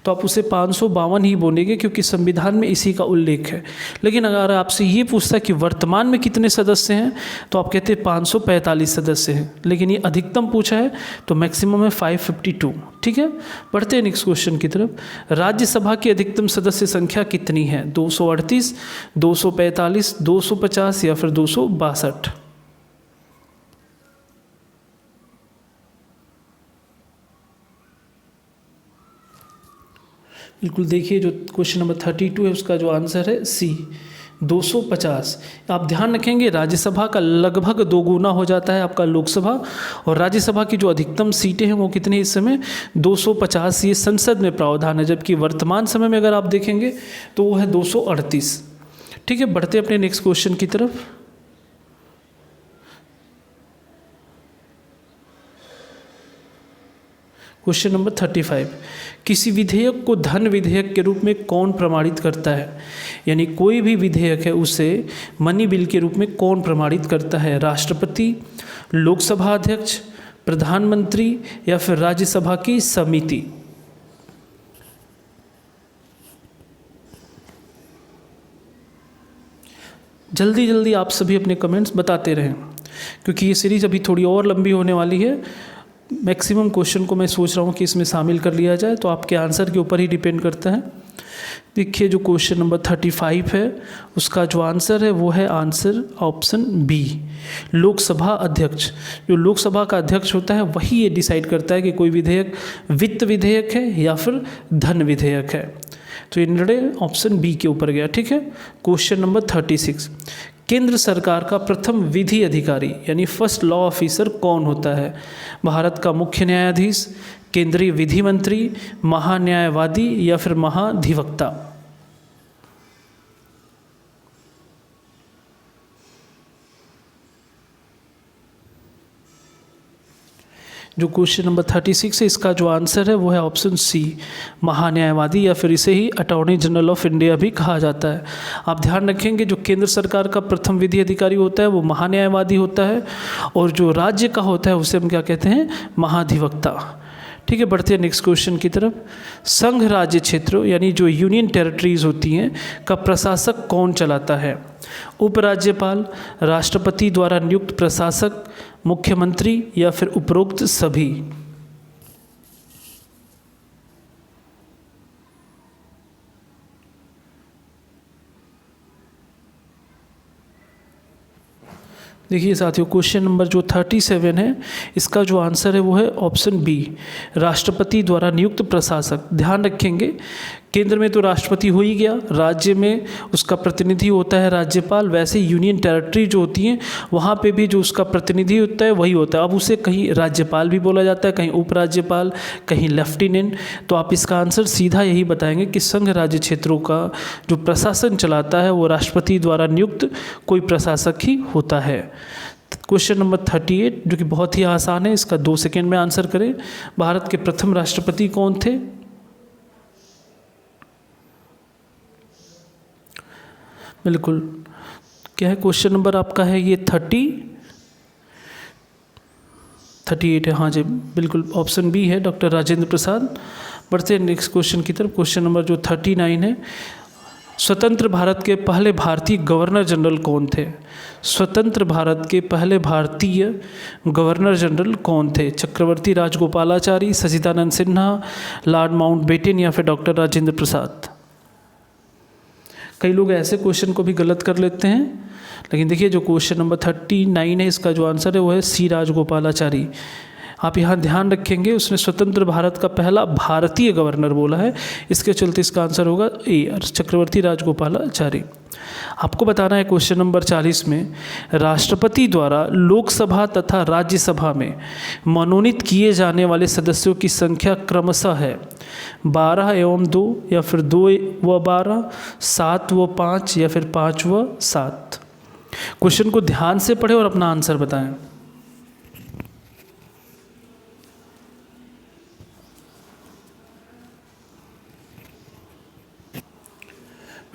तो आप उसे 552 ही बोलेंगे, क्योंकि संविधान में इसी का उल्लेख है। लेकिन अगर आपसे ये पूछता है कि वर्तमान में कितने सदस्य हैं, तो आप कहते हैं 545 सदस्य हैं, लेकिन ये अधिकतम पूछा है तो मैक्सिमम है 552। ठीक है, बढ़ते हैं नेक्स्ट क्वेश्चन की तरफ। राज्यसभा की अधिकतम सदस्य संख्या कितनी है? 238, 245, 250 या फिर 262। बिल्कुल, देखिए जो क्वेश्चन नंबर 32 है, उसका जो आंसर है सी, 250। आप ध्यान रखेंगे राज्यसभा का लगभग 2 गुना हो जाता है आपका लोकसभा, और राज्यसभा की जो अधिकतम सीटें हैं वो कितनी इस समय 250, ये संसद में प्रावधान है, जबकि वर्तमान समय में अगर आप देखेंगे तो वो है 238। ठीक है, बढ़ते अपने नेक्स्ट क्वेश्चन की तरफ। Question number 35। किसी विधेयक को धन विधेयक के रूप में कौन प्रमाणित करता है? यानी कोई भी विधेयक है उसे मनी बिल के रूप में कौन प्रमाणित करता है? राष्ट्रपति, लोकसभा अध्यक्ष, प्रधानमंत्री या फिर राज्यसभा की समिति। जल्दी जल्दी आप सभी अपने कमेंट्स बताते रहें, क्योंकि ये सीरीज अभी थोड़ी और लंबी होने वाली है। मैक्सिमम क्वेश्चन को मैं सोच रहा हूँ कि इसमें शामिल कर लिया जाए, तो आपके आंसर के ऊपर ही डिपेंड करता है। देखिए जो क्वेश्चन नंबर 35 है, उसका जो आंसर है वो है आंसर ऑप्शन बी, लोकसभा अध्यक्ष। जो लोकसभा का अध्यक्ष होता है वही ये डिसाइड करता है कि कोई विधेयक वित्त विधेयक है या फिर धन विधेयक है। तो ये निर्णय ऑप्शन बी के ऊपर गया। ठीक है, क्वेश्चन नंबर 36। केंद्र सरकार का प्रथम विधि अधिकारी यानी फर्स्ट लॉ ऑफिसर कौन होता है? भारत का मुख्य न्यायाधीश, केंद्रीय विधि मंत्री, महान्यायवादी या फिर महाधिवक्ता। जो क्वेश्चन नंबर 36 है, इसका जो आंसर है वो है ऑप्शन सी, महान्यायवादी, या फिर इसे ही अटॉर्नी जनरल ऑफ इंडिया भी कहा जाता है। आप ध्यान रखेंगे जो केंद्र सरकार का प्रथम विधि अधिकारी होता है वो महान्यायवादी होता है, और जो राज्य का होता है उसे हम क्या कहते हैं? महाधिवक्ता। ठीक है, बढ़ते हैं नेक्स्ट क्वेश्चन की तरफ। संघ राज्य क्षेत्रों यानी जो यूनियन टेरिटरीज होती हैं का प्रशासक कौन चलाता है? उपराज्यपाल, राष्ट्रपति द्वारा नियुक्त प्रशासक, मुख्यमंत्री या फिर उपरोक्त सभी। देखिए साथियों, क्वेश्चन नंबर जो 37 है, इसका जो आंसर है वो है ऑप्शन बी, राष्ट्रपति द्वारा नियुक्त प्रशासक। ध्यान रखेंगे, केंद्र में तो राष्ट्रपति हो ही गया, राज्य में उसका प्रतिनिधि होता है राज्यपाल। वैसे यूनियन टेरिटरी जो होती हैं वहाँ पे भी जो उसका प्रतिनिधि होता है वही होता है। अब उसे कहीं राज्यपाल भी बोला जाता है, कहीं उपराज्यपाल, कहीं लेफ्टिनेंट। तो आप इसका आंसर सीधा यही बताएंगे कि संघ राज्य क्षेत्रों का जो प्रशासन चलाता है वो राष्ट्रपति द्वारा नियुक्त कोई प्रशासक ही होता है। क्वेश्चन नंबर 38 जो कि बहुत ही आसान है, इसका 2 सेकेंड में आंसर करें। भारत के प्रथम राष्ट्रपति कौन थे? बिल्कुल, क्या है क्वेश्चन नंबर आपका है ये 38 है। हाँ जी बिल्कुल, ऑप्शन बी है, डॉक्टर राजेंद्र प्रसाद। बढ़ते हैं नेक्स्ट क्वेश्चन की तरफ। क्वेश्चन नंबर जो 39 है, स्वतंत्र भारत के पहले भारतीय गवर्नर जनरल कौन थे? स्वतंत्र भारत के पहले भारतीय गवर्नर जनरल कौन थे? चक्रवर्ती राजगोपालाचारी, सच्चिदानंद सिन्हा, लॉर्ड माउंटबेटन या फिर डॉक्टर राजेंद्र प्रसाद? कई लोग ऐसे क्वेश्चन को भी गलत कर लेते हैं, लेकिन देखिए जो क्वेश्चन नंबर 39 है, इसका जो आंसर है वो है सी, राजगोपालाचारी। आप यहाँ ध्यान रखेंगे, उसने स्वतंत्र भारत का पहला भारतीय गवर्नर बोला है, इसके चलते इसका आंसर होगा ए, चक्रवर्ती राजगोपालाचारी। आपको बताना है क्वेश्चन नंबर 40 में, राष्ट्रपति द्वारा लोकसभा तथा राज्यसभा में मनोनीत किए जाने वाले सदस्यों की संख्या क्रमशः है 12 एवं 2 या फिर 2 व 12, 7 व 5 या फिर 5 व 7? क्वेश्चन को ध्यान से पढ़ें और अपना आंसर बताएं।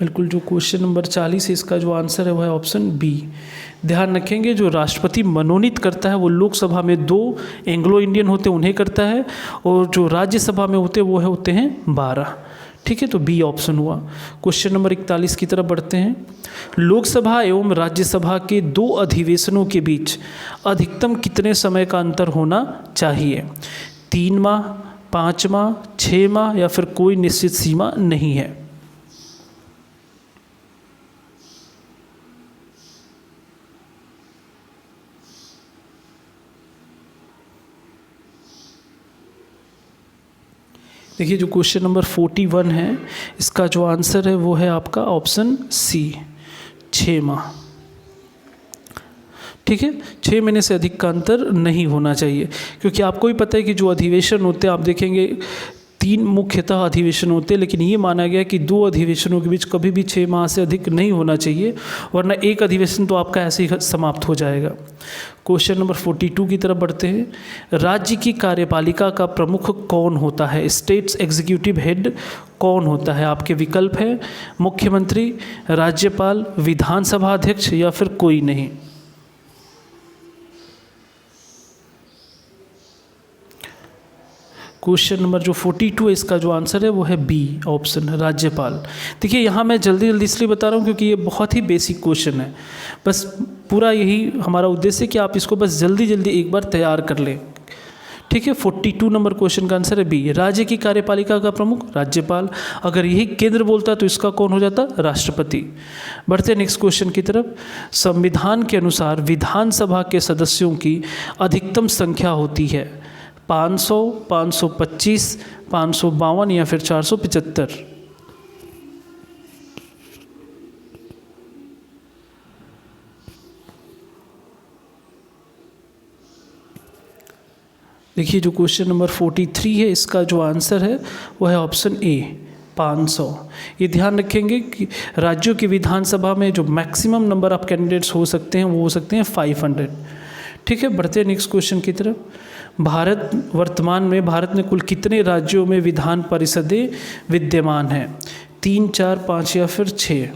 बिल्कुल, जो क्वेश्चन नंबर 40 है, इसका जो आंसर है वह है ऑप्शन बी। ध्यान रखेंगे, जो राष्ट्रपति मनोनीत करता है वो लोकसभा में 2 एंग्लो इंडियन होते हैं उन्हें करता है, और जो राज्यसभा में होते हैं वो होते हैं 12। ठीक है, तो बी ऑप्शन हुआ। क्वेश्चन नंबर 41 की तरफ बढ़ते हैं। लोकसभा एवं राज्यसभा के 2 अधिवेशनों के बीच अधिकतम कितने समय का अंतर होना चाहिए? 3 माह, 5 माह, 6 माह या फिर कोई निश्चित सीमा नहीं है? देखिए जो क्वेश्चन नंबर 41 है, इसका जो आंसर है वो है आपका ऑप्शन सी, 6 माह। ठीक है, 6 महीने से अधिक का अंतर नहीं होना चाहिए, क्योंकि आपको भी पता है कि जो अधिवेशन होते हैं आप देखेंगे 3 मुख्यतः अधिवेशन होते हैं, लेकिन ये माना गया कि 2 अधिवेशनों के बीच कभी भी 6 माह से अधिक नहीं होना चाहिए, वरना एक अधिवेशन तो आपका ऐसे ही समाप्त हो जाएगा। क्वेश्चन नंबर 42 की तरफ बढ़ते हैं। राज्य की कार्यपालिका का प्रमुख कौन होता है? स्टेट्स एग्जीक्यूटिव हेड कौन होता है? आपके विकल्प है मुख्यमंत्री, राज्यपाल, विधानसभा अध्यक्ष या फिर कोई नहीं। क्वेश्चन नंबर जो 42 है, इसका जो आंसर है वो है बी ऑप्शन, राज्यपाल। देखिए यहाँ मैं जल्दी जल्दी इसलिए बता रहा हूँ क्योंकि ये बहुत ही बेसिक क्वेश्चन है, बस पूरा यही हमारा उद्देश्य है कि आप इसको बस जल्दी जल्दी एक बार तैयार कर लें। ठीक है, 42 नंबर क्वेश्चन का आंसर है बी, राज्य की कार्यपालिका का प्रमुख राज्यपाल। अगर यही केंद्र बोलता तो इसका कौन हो जाता? राष्ट्रपति। बढ़ते नेक्स्ट क्वेश्चन की तरफ। संविधान के अनुसार विधानसभा के सदस्यों की अधिकतम संख्या होती है 500, 525, 552 या फिर 475? देखिए जो क्वेश्चन नंबर 43 है, इसका जो आंसर है वो है ऑप्शन ए, 500। ये ध्यान रखेंगे कि राज्यों की विधानसभा में जो मैक्सिमम नंबर ऑफ कैंडिडेट्स हो सकते हैं वो हो सकते हैं 500। ठीक है, बढ़ते हैं नेक्स्ट क्वेश्चन की तरफ। वर्तमान में भारत में कुल कितने राज्यों में विधान परिषदें विद्यमान हैं? 3, 4, 5 या फिर 6?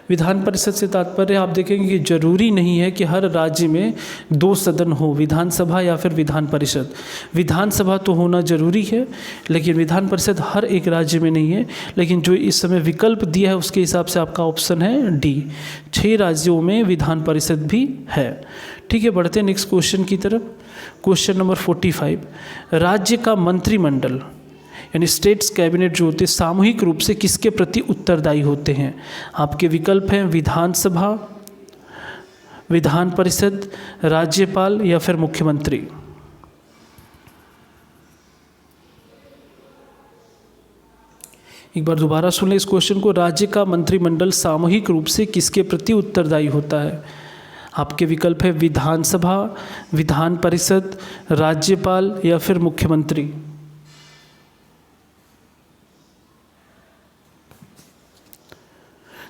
विधान परिषद से तात्पर्य आप देखेंगे कि जरूरी नहीं है कि हर राज्य में 2 सदन हो, विधानसभा या फिर विधान परिषद। विधानसभा तो होना जरूरी है, लेकिन विधान परिषद हर एक राज्य में नहीं है। लेकिन जो इस समय विकल्प दिया है उसके हिसाब से आपका ऑप्शन है डी, 6 राज्यों में विधान परिषद भी है। ठीक है, बढ़ते हैं नेक्स्ट क्वेश्चन की तरफ। Question number 45। राज्य का मंत्रिमंडल यानी स्टेट्स कैबिनेट जो होते हैं सामूहिक रूप से किसके प्रति उत्तरदायी होते हैं? आपके विकल्प हैं विधानसभा, विधान परिषद, राज्यपाल या फिर मुख्यमंत्री? एक बार दोबारा सुन लें इस क्वेश्चन को। राज्य का मंत्रिमंडल सामूहिक रूप से किसके प्रति उत्तरदायी होता है? आपके विकल्प है विधानसभा, विधान परिषद, राज्यपाल या फिर मुख्यमंत्री।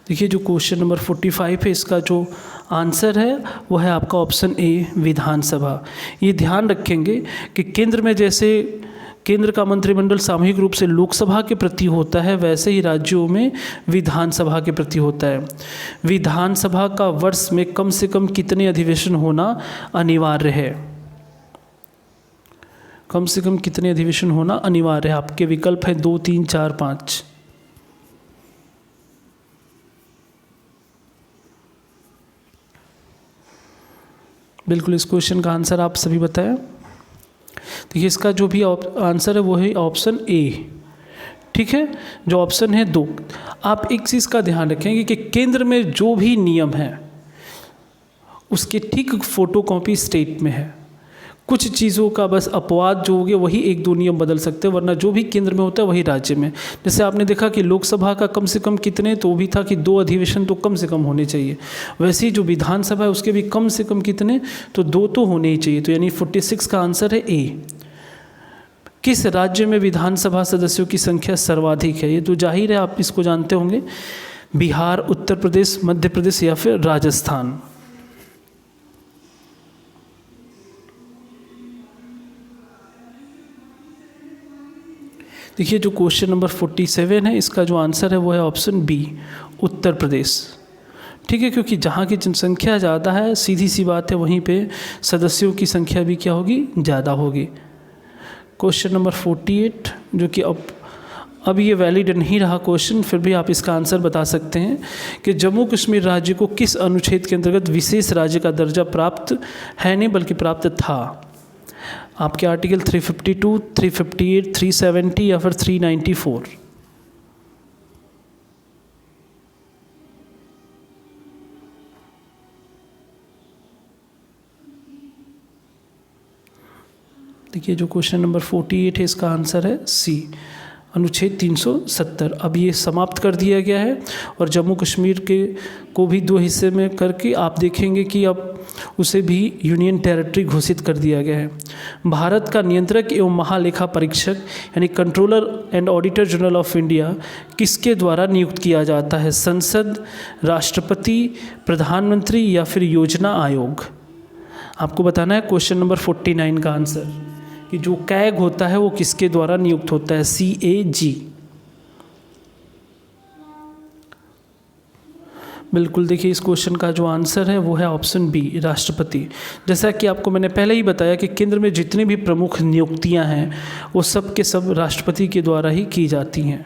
देखिए जो क्वेश्चन नंबर 45 है, इसका जो आंसर है वो है आपका ऑप्शन ए, विधानसभा। ये ध्यान रखेंगे कि केंद्र में जैसे केंद्र का मंत्रिमंडल सामूहिक रूप से लोकसभा के प्रति होता है, वैसे ही राज्यों में विधानसभा के प्रति होता है। विधानसभा का वर्ष में कम से कम कितने अधिवेशन होना अनिवार्य है? कम से कम कितने अधिवेशन होना अनिवार्य है? आपके विकल्प है 2, 3, 4, 5। बिल्कुल इस क्वेश्चन का आंसर आप सभी बताएं। देखिए इसका जो भी आंसर है वो है ऑप्शन ए। ठीक है, जो ऑप्शन है 2। आप एक चीज़ का ध्यान रखेंगे कि केंद्र में जो भी नियम है उसके ठीक फोटोकॉपी स्टेट में है। कुछ चीज़ों का बस अपवाद जो हो गया वही 1-2 नियम बदल सकते हैं, वरना जो भी केंद्र में होता है वही राज्य में। जैसे आपने देखा कि लोकसभा का कम से कम कितने, तो भी था कि 2 अधिवेशन तो कम से कम होने चाहिए। वैसे ही जो विधानसभा है उसके भी कम से कम कितने, तो 2 तो होने ही चाहिए। तो यानी 46 का आंसर है ए। किस राज्य में विधानसभा सदस्यों की संख्या सर्वाधिक है? ये तो जाहिर है, आप इसको जानते होंगे। बिहार, उत्तर प्रदेश, मध्य प्रदेश या फिर राजस्थान? देखिए जो क्वेश्चन नंबर 47 है, इसका जो आंसर है वो है ऑप्शन बी, उत्तर प्रदेश। ठीक है, क्योंकि जहाँ की जनसंख्या ज़्यादा है, सीधी सी बात है, वहीं पे सदस्यों की संख्या भी क्या होगी, ज़्यादा होगी। क्वेश्चन नंबर 48 जो कि अब ये वैलिड नहीं रहा क्वेश्चन, फिर भी आप इसका आंसर बता सकते हैं कि जम्मू कश्मीर राज्य को किस अनुच्छेद के अंतर्गत विशेष राज्य का दर्जा प्राप्त है, नहीं बल्कि प्राप्त था? आपके आर्टिकल 352, 358, 370 या फिर 394? देखिए जो क्वेश्चन नंबर 48 है, इसका आंसर है सी, अनुच्छेद 370। अब ये समाप्त कर दिया गया है और जम्मू कश्मीर के को भी 2 हिस्से में करके आप देखेंगे कि अब उसे भी यूनियन टेरिटरी घोषित कर दिया गया है। भारत का नियंत्रक एवं महालेखा परीक्षक यानी controller and auditor general of India किसके द्वारा नियुक्त किया जाता है? संसद, राष्ट्रपति, प्रधानमंत्री या फिर योजना आयोग? आपको बताना है क्वेश्चन नंबर 49 का आंसर कि जो कैग होता है वो किसके द्वारा नियुक्त होता है? CAG। बिल्कुल, देखिए इस क्वेश्चन का जो आंसर है वो है ऑप्शन बी, राष्ट्रपति। जैसा कि आपको मैंने पहले ही बताया कि केंद्र में जितनी भी प्रमुख नियुक्तियां हैं वो सब के सब राष्ट्रपति के द्वारा ही की जाती हैं।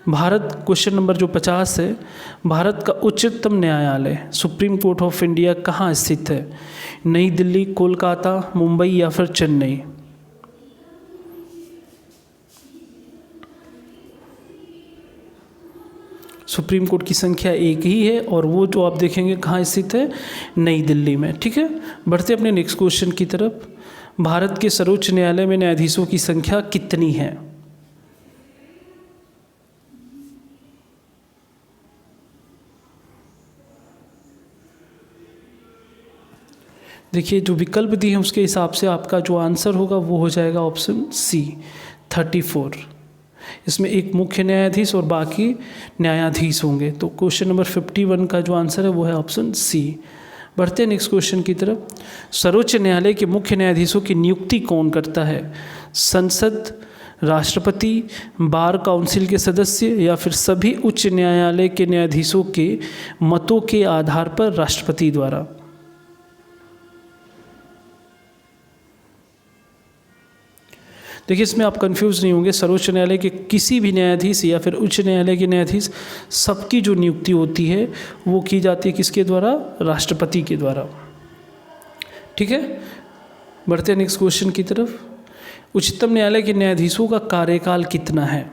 भारत, क्वेश्चन नंबर जो 50 है, भारत का उच्चतम न्यायालय सुप्रीम कोर्ट ऑफ इंडिया कहाँ स्थित है? नई दिल्ली, कोलकाता, मुंबई या फिर चेन्नई? सुप्रीम कोर्ट की संख्या एक ही है और वो जो आप देखेंगे कहाँ स्थित है, नई दिल्ली में। ठीक है, बढ़ते अपने नेक्स्ट क्वेश्चन की तरफ। भारत के सर्वोच्च न्यायालय में न्यायाधीशों की संख्या कितनी है? देखिए जो विकल्प दिए हैं उसके हिसाब से आपका जो आंसर होगा वो हो जाएगा ऑप्शन सी, 34। इसमें एक मुख्य न्यायाधीश और बाकी न्यायाधीश होंगे। तो क्वेश्चन नंबर 51 का जो आंसर है वो है ऑप्शन सी। बढ़ते हैं नेक्स्ट क्वेश्चन की तरफ। सर्वोच्च न्यायालय के मुख्य न्यायाधीशों की नियुक्ति कौन करता है? संसद, राष्ट्रपति, बार काउंसिल के सदस्य या फिर सभी उच्च न्यायालय के न्यायाधीशों के मतों के आधार पर राष्ट्रपति द्वारा? देखिए इसमें आप कंफ्यूज नहीं होंगे, सर्वोच्च न्यायालय के किसी भी न्यायाधीश या फिर उच्च न्यायालय के न्यायाधीश सबकी जो नियुक्ति होती है वो की जाती है किसके द्वारा? राष्ट्रपति के द्वारा। ठीक है, बढ़ते हैं नेक्स्ट क्वेश्चन की तरफ। उच्चतम न्यायालय के न्यायाधीशों का कार्यकाल कितना है?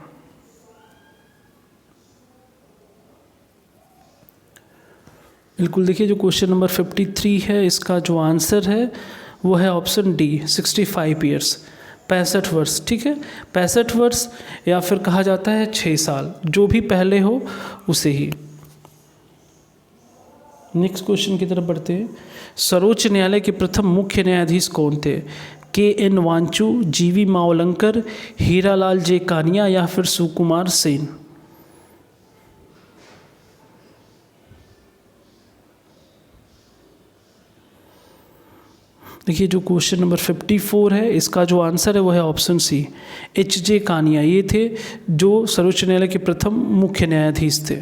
बिल्कुल, देखिए जो क्वेश्चन नंबर 53 है इसका जो आंसर है वो है ऑप्शन डी 65 ईयर्स, 65 वर्ष। ठीक है, 65 वर्ष या फिर कहा जाता है 6 साल, जो भी पहले हो उसे ही। नेक्स्ट क्वेश्चन की तरफ बढ़ते हैं। सर्वोच्च न्यायालय के प्रथम मुख्य न्यायाधीश कौन थे? के.एन. वांचू, जी.वी. मावलंकर, हीरालाल जे कानिया या फिर सुकुमार सेन? देखिए जो क्वेश्चन नंबर 54 है इसका जो आंसर है वो है ऑप्शन सी एच.जे. कानिया। ये थे जो सर्वोच्च न्यायालय के प्रथम मुख्य न्यायाधीश थे।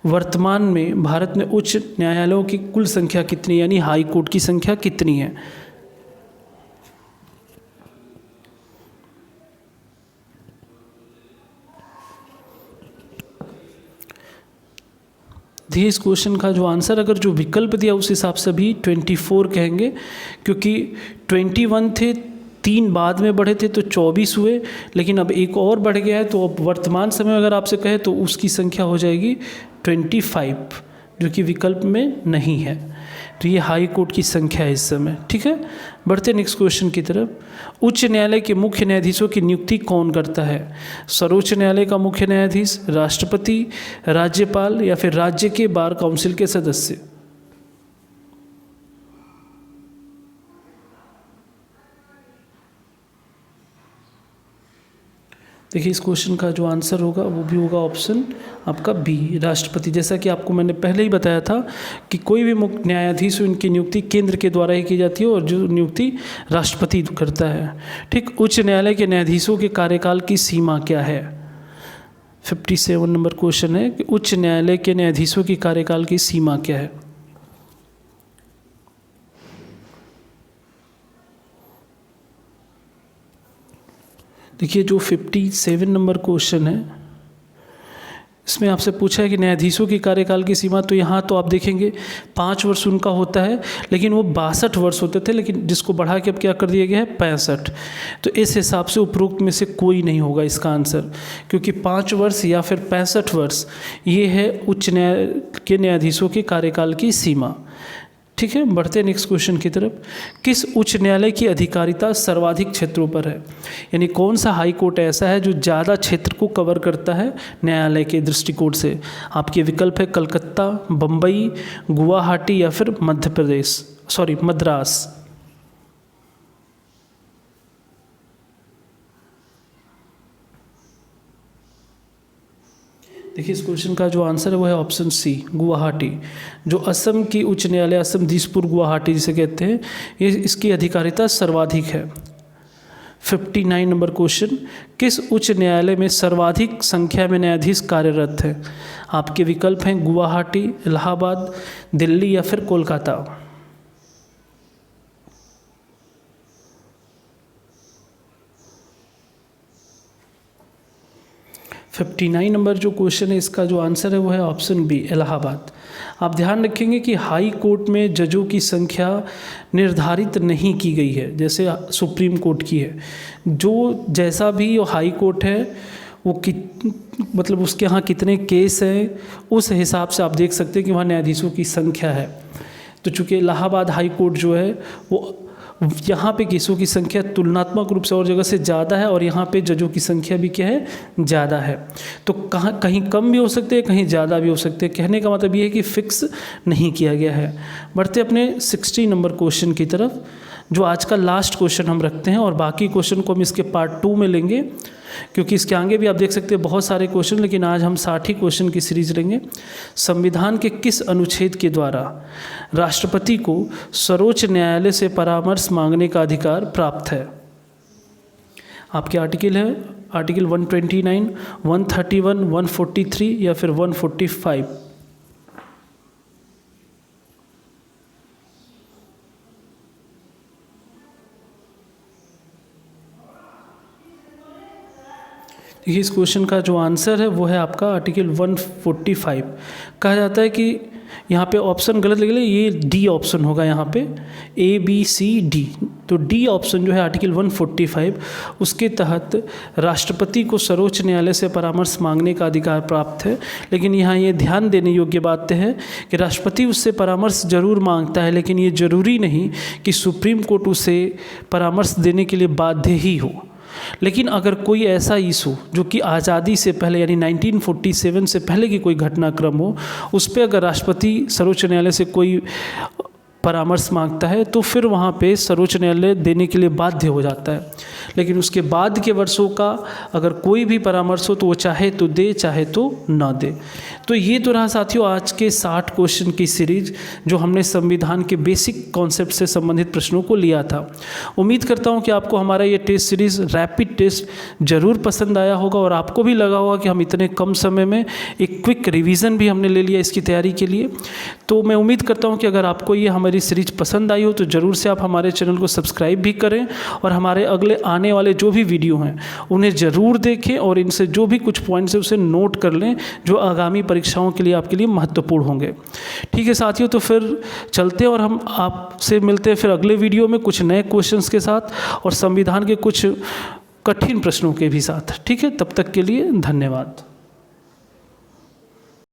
वर्तमान में भारत में उच्च न्यायालयों की कुल संख्या कितनी, यानी हाई कोर्ट की संख्या कितनी है? देखिए इस क्वेश्चन का जो आंसर अगर जो विकल्प दिया उस हिसाब से भी 24 कहेंगे, क्योंकि 21 थे, 3 बाद में बढ़े थे तो 24 हुए, लेकिन अब एक और बढ़ गया है, तो अब वर्तमान समय अगर आपसे कहे तो उसकी संख्या हो जाएगी 25, जो कि विकल्प में नहीं है। तो ये हाई कोर्ट की संख्या है इस समय। ठीक है, बढ़ते नेक्स्ट क्वेश्चन की तरफ। उच्च न्यायालय के मुख्य न्यायाधीशों की नियुक्ति कौन करता है? सर्वोच्च न्यायालय का मुख्य न्यायाधीश, राष्ट्रपति, राज्यपाल या फिर राज्य के बार काउंसिल के सदस्य? देखिए इस क्वेश्चन का जो आंसर होगा वो भी होगा ऑप्शन आपका बी राष्ट्रपति। जैसा कि आपको मैंने पहले ही बताया था कि कोई भी मुख्य न्यायाधीश हो इनकी नियुक्ति केंद्र के द्वारा ही की जाती है और जो नियुक्ति राष्ट्रपति करता है। ठीक, उच्च न्यायालय के न्यायाधीशों के कार्यकाल की सीमा क्या है? 57 नंबर क्वेश्चन है कि उच्च न्यायालय के न्यायाधीशों की कार्यकाल की सीमा क्या है? देखिए जो 57 नंबर क्वेश्चन है इसमें आपसे पूछा है कि न्यायाधीशों की कार्यकाल की सीमा, तो यहाँ तो आप देखेंगे 5 वर्ष उनका होता है, लेकिन वो 62 वर्ष होते थे, लेकिन जिसको बढ़ा के अब क्या कर दिया गया है 65। तो इस हिसाब से उपरोक्त में से कोई नहीं होगा इसका आंसर, क्योंकि 5 वर्ष या फिर 65 वर्ष ये है उच्च न्यायालय के न्यायाधीशों के कार्यकाल की सीमा। ठीक है, बढ़ते हैं नेक्स्ट क्वेश्चन की तरफ। किस उच्च न्यायालय की अधिकारिता सर्वाधिक क्षेत्रों पर है? यानी कौन सा हाई कोर्ट ऐसा है जो ज़्यादा क्षेत्र को कवर करता है न्यायालय के दृष्टिकोण से? आपके विकल्प है कलकत्ता, बम्बई, गुवाहाटी या फिर मद्रास। देखिए इस क्वेश्चन का जो आंसर है वो है ऑप्शन सी गुवाहाटी। जो असम की उच्च न्यायालय असम दिसपुर गुवाहाटी जिसे कहते हैं, ये इसकी अधिकारिता सर्वाधिक है। 59 नंबर क्वेश्चन, किस उच्च न्यायालय में सर्वाधिक संख्या में न्यायाधीश कार्यरत हैं? आपके विकल्प हैं गुवाहाटी, इलाहाबाद, दिल्ली या फिर कोलकाता। 59 नंबर जो क्वेश्चन है इसका जो आंसर है वो है ऑप्शन बी इलाहाबाद। आप ध्यान रखेंगे कि हाई कोर्ट में जजों की संख्या निर्धारित नहीं की गई है जैसे सुप्रीम कोर्ट की है। जो जैसा भी हाई कोर्ट है वो मतलब उसके यहाँ कितने केस हैं उस हिसाब से आप देख सकते हैं कि वहाँ न्यायाधीशों की संख्या है। तो चूँकि इलाहाबाद हाई कोर्ट जो है वो यहाँ पे केसों की संख्या तुलनात्मक रूप से और जगह से ज़्यादा है और यहाँ पे जजों की संख्या भी क्या है ज़्यादा है। तो कहीं कम भी हो सकते हैं, कहीं ज़्यादा भी हो सकते हैं। कहने का मतलब ये है कि फिक्स नहीं किया गया है। बढ़ते अपने 60 नंबर क्वेश्चन की तरफ, जो आज का लास्ट क्वेश्चन हम रखते हैं और बाकी क्वेश्चन को हम इसके पार्ट 2 में लेंगे, क्योंकि इसके आगे भी आप देख सकते हैं बहुत सारे क्वेश्चन, लेकिन आज हम 60 ही क्वेश्चन की सीरीज लेंगे। संविधान के किस अनुच्छेद के द्वारा राष्ट्रपति को सर्वोच्च न्यायालय से परामर्श मांगने का अधिकार प्राप्त है? आपके आर्टिकल है आर्टिकल 129, 131, 143 या फिर 145। देखिए इस क्वेश्चन का जो आंसर है वो है आपका आर्टिकल 145। कहा जाता है कि यहाँ पे ऑप्शन गलत लिख ले, ये डी ऑप्शन होगा यहाँ पे, ABCD। तो डी ऑप्शन जो है आर्टिकल 145, उसके तहत राष्ट्रपति को सर्वोच्च न्यायालय से परामर्श मांगने का अधिकार प्राप्त है। लेकिन यहाँ ये ध्यान देने योग्य बात है कि राष्ट्रपति उससे परामर्श जरूर मांगता है, लेकिन ये जरूरी नहीं कि सुप्रीम कोर्ट उसे परामर्श देने के लिए बाध्य ही हो। लेकिन अगर कोई ऐसा इशू जो कि आज़ादी से पहले यानी 1947 से पहले की कोई घटनाक्रम हो, उस पर अगर राष्ट्रपति सर्वोच्च न्यायालय से कोई परामर्श मांगता है तो फिर वहाँ पे सर्वोच्च न्यायालय देने के लिए बाध्य हो जाता है। लेकिन उसके बाद के वर्षों का अगर कोई भी परामर्श हो तो वो चाहे तो दे, चाहे तो ना दे। तो ये तो रहा साथियों आज के 60 क्वेश्चन की सीरीज जो हमने संविधान के बेसिक कॉन्सेप्ट से संबंधित प्रश्नों को लिया था। उम्मीद करता हूँ कि आपको हमारा ये टेस्ट सीरीज़ रैपिड टेस्ट ज़रूर पसंद आया होगा और आपको भी लगा होगा कि हम इतने कम समय में एक क्विक रिवीजन भी हमने ले लिया इसकी तैयारी के लिए। तो मैं उम्मीद करता हूँ कि अगर आपको ये हमारी सीरीज पसंद आई हो तो ज़रूर से आप हमारे चैनल को सब्सक्राइब भी करें और हमारे अगले आने वाले जो भी वीडियो हैं उन्हें ज़रूर देखें और इनसे जो भी कुछ पॉइंट्स है उसे नोट कर लें जो आगामी परीक्षाओं के लिए आपके लिए महत्वपूर्ण होंगे। ठीक है साथियों, तो फिर चलते हैं और हम आपसे मिलते हैं फिर अगले वीडियो में कुछ नए क्वेश्चंस के साथ और संविधान के कुछ कठिन प्रश्नों के भी साथ। ठीक है, तब तक के लिए धन्यवाद।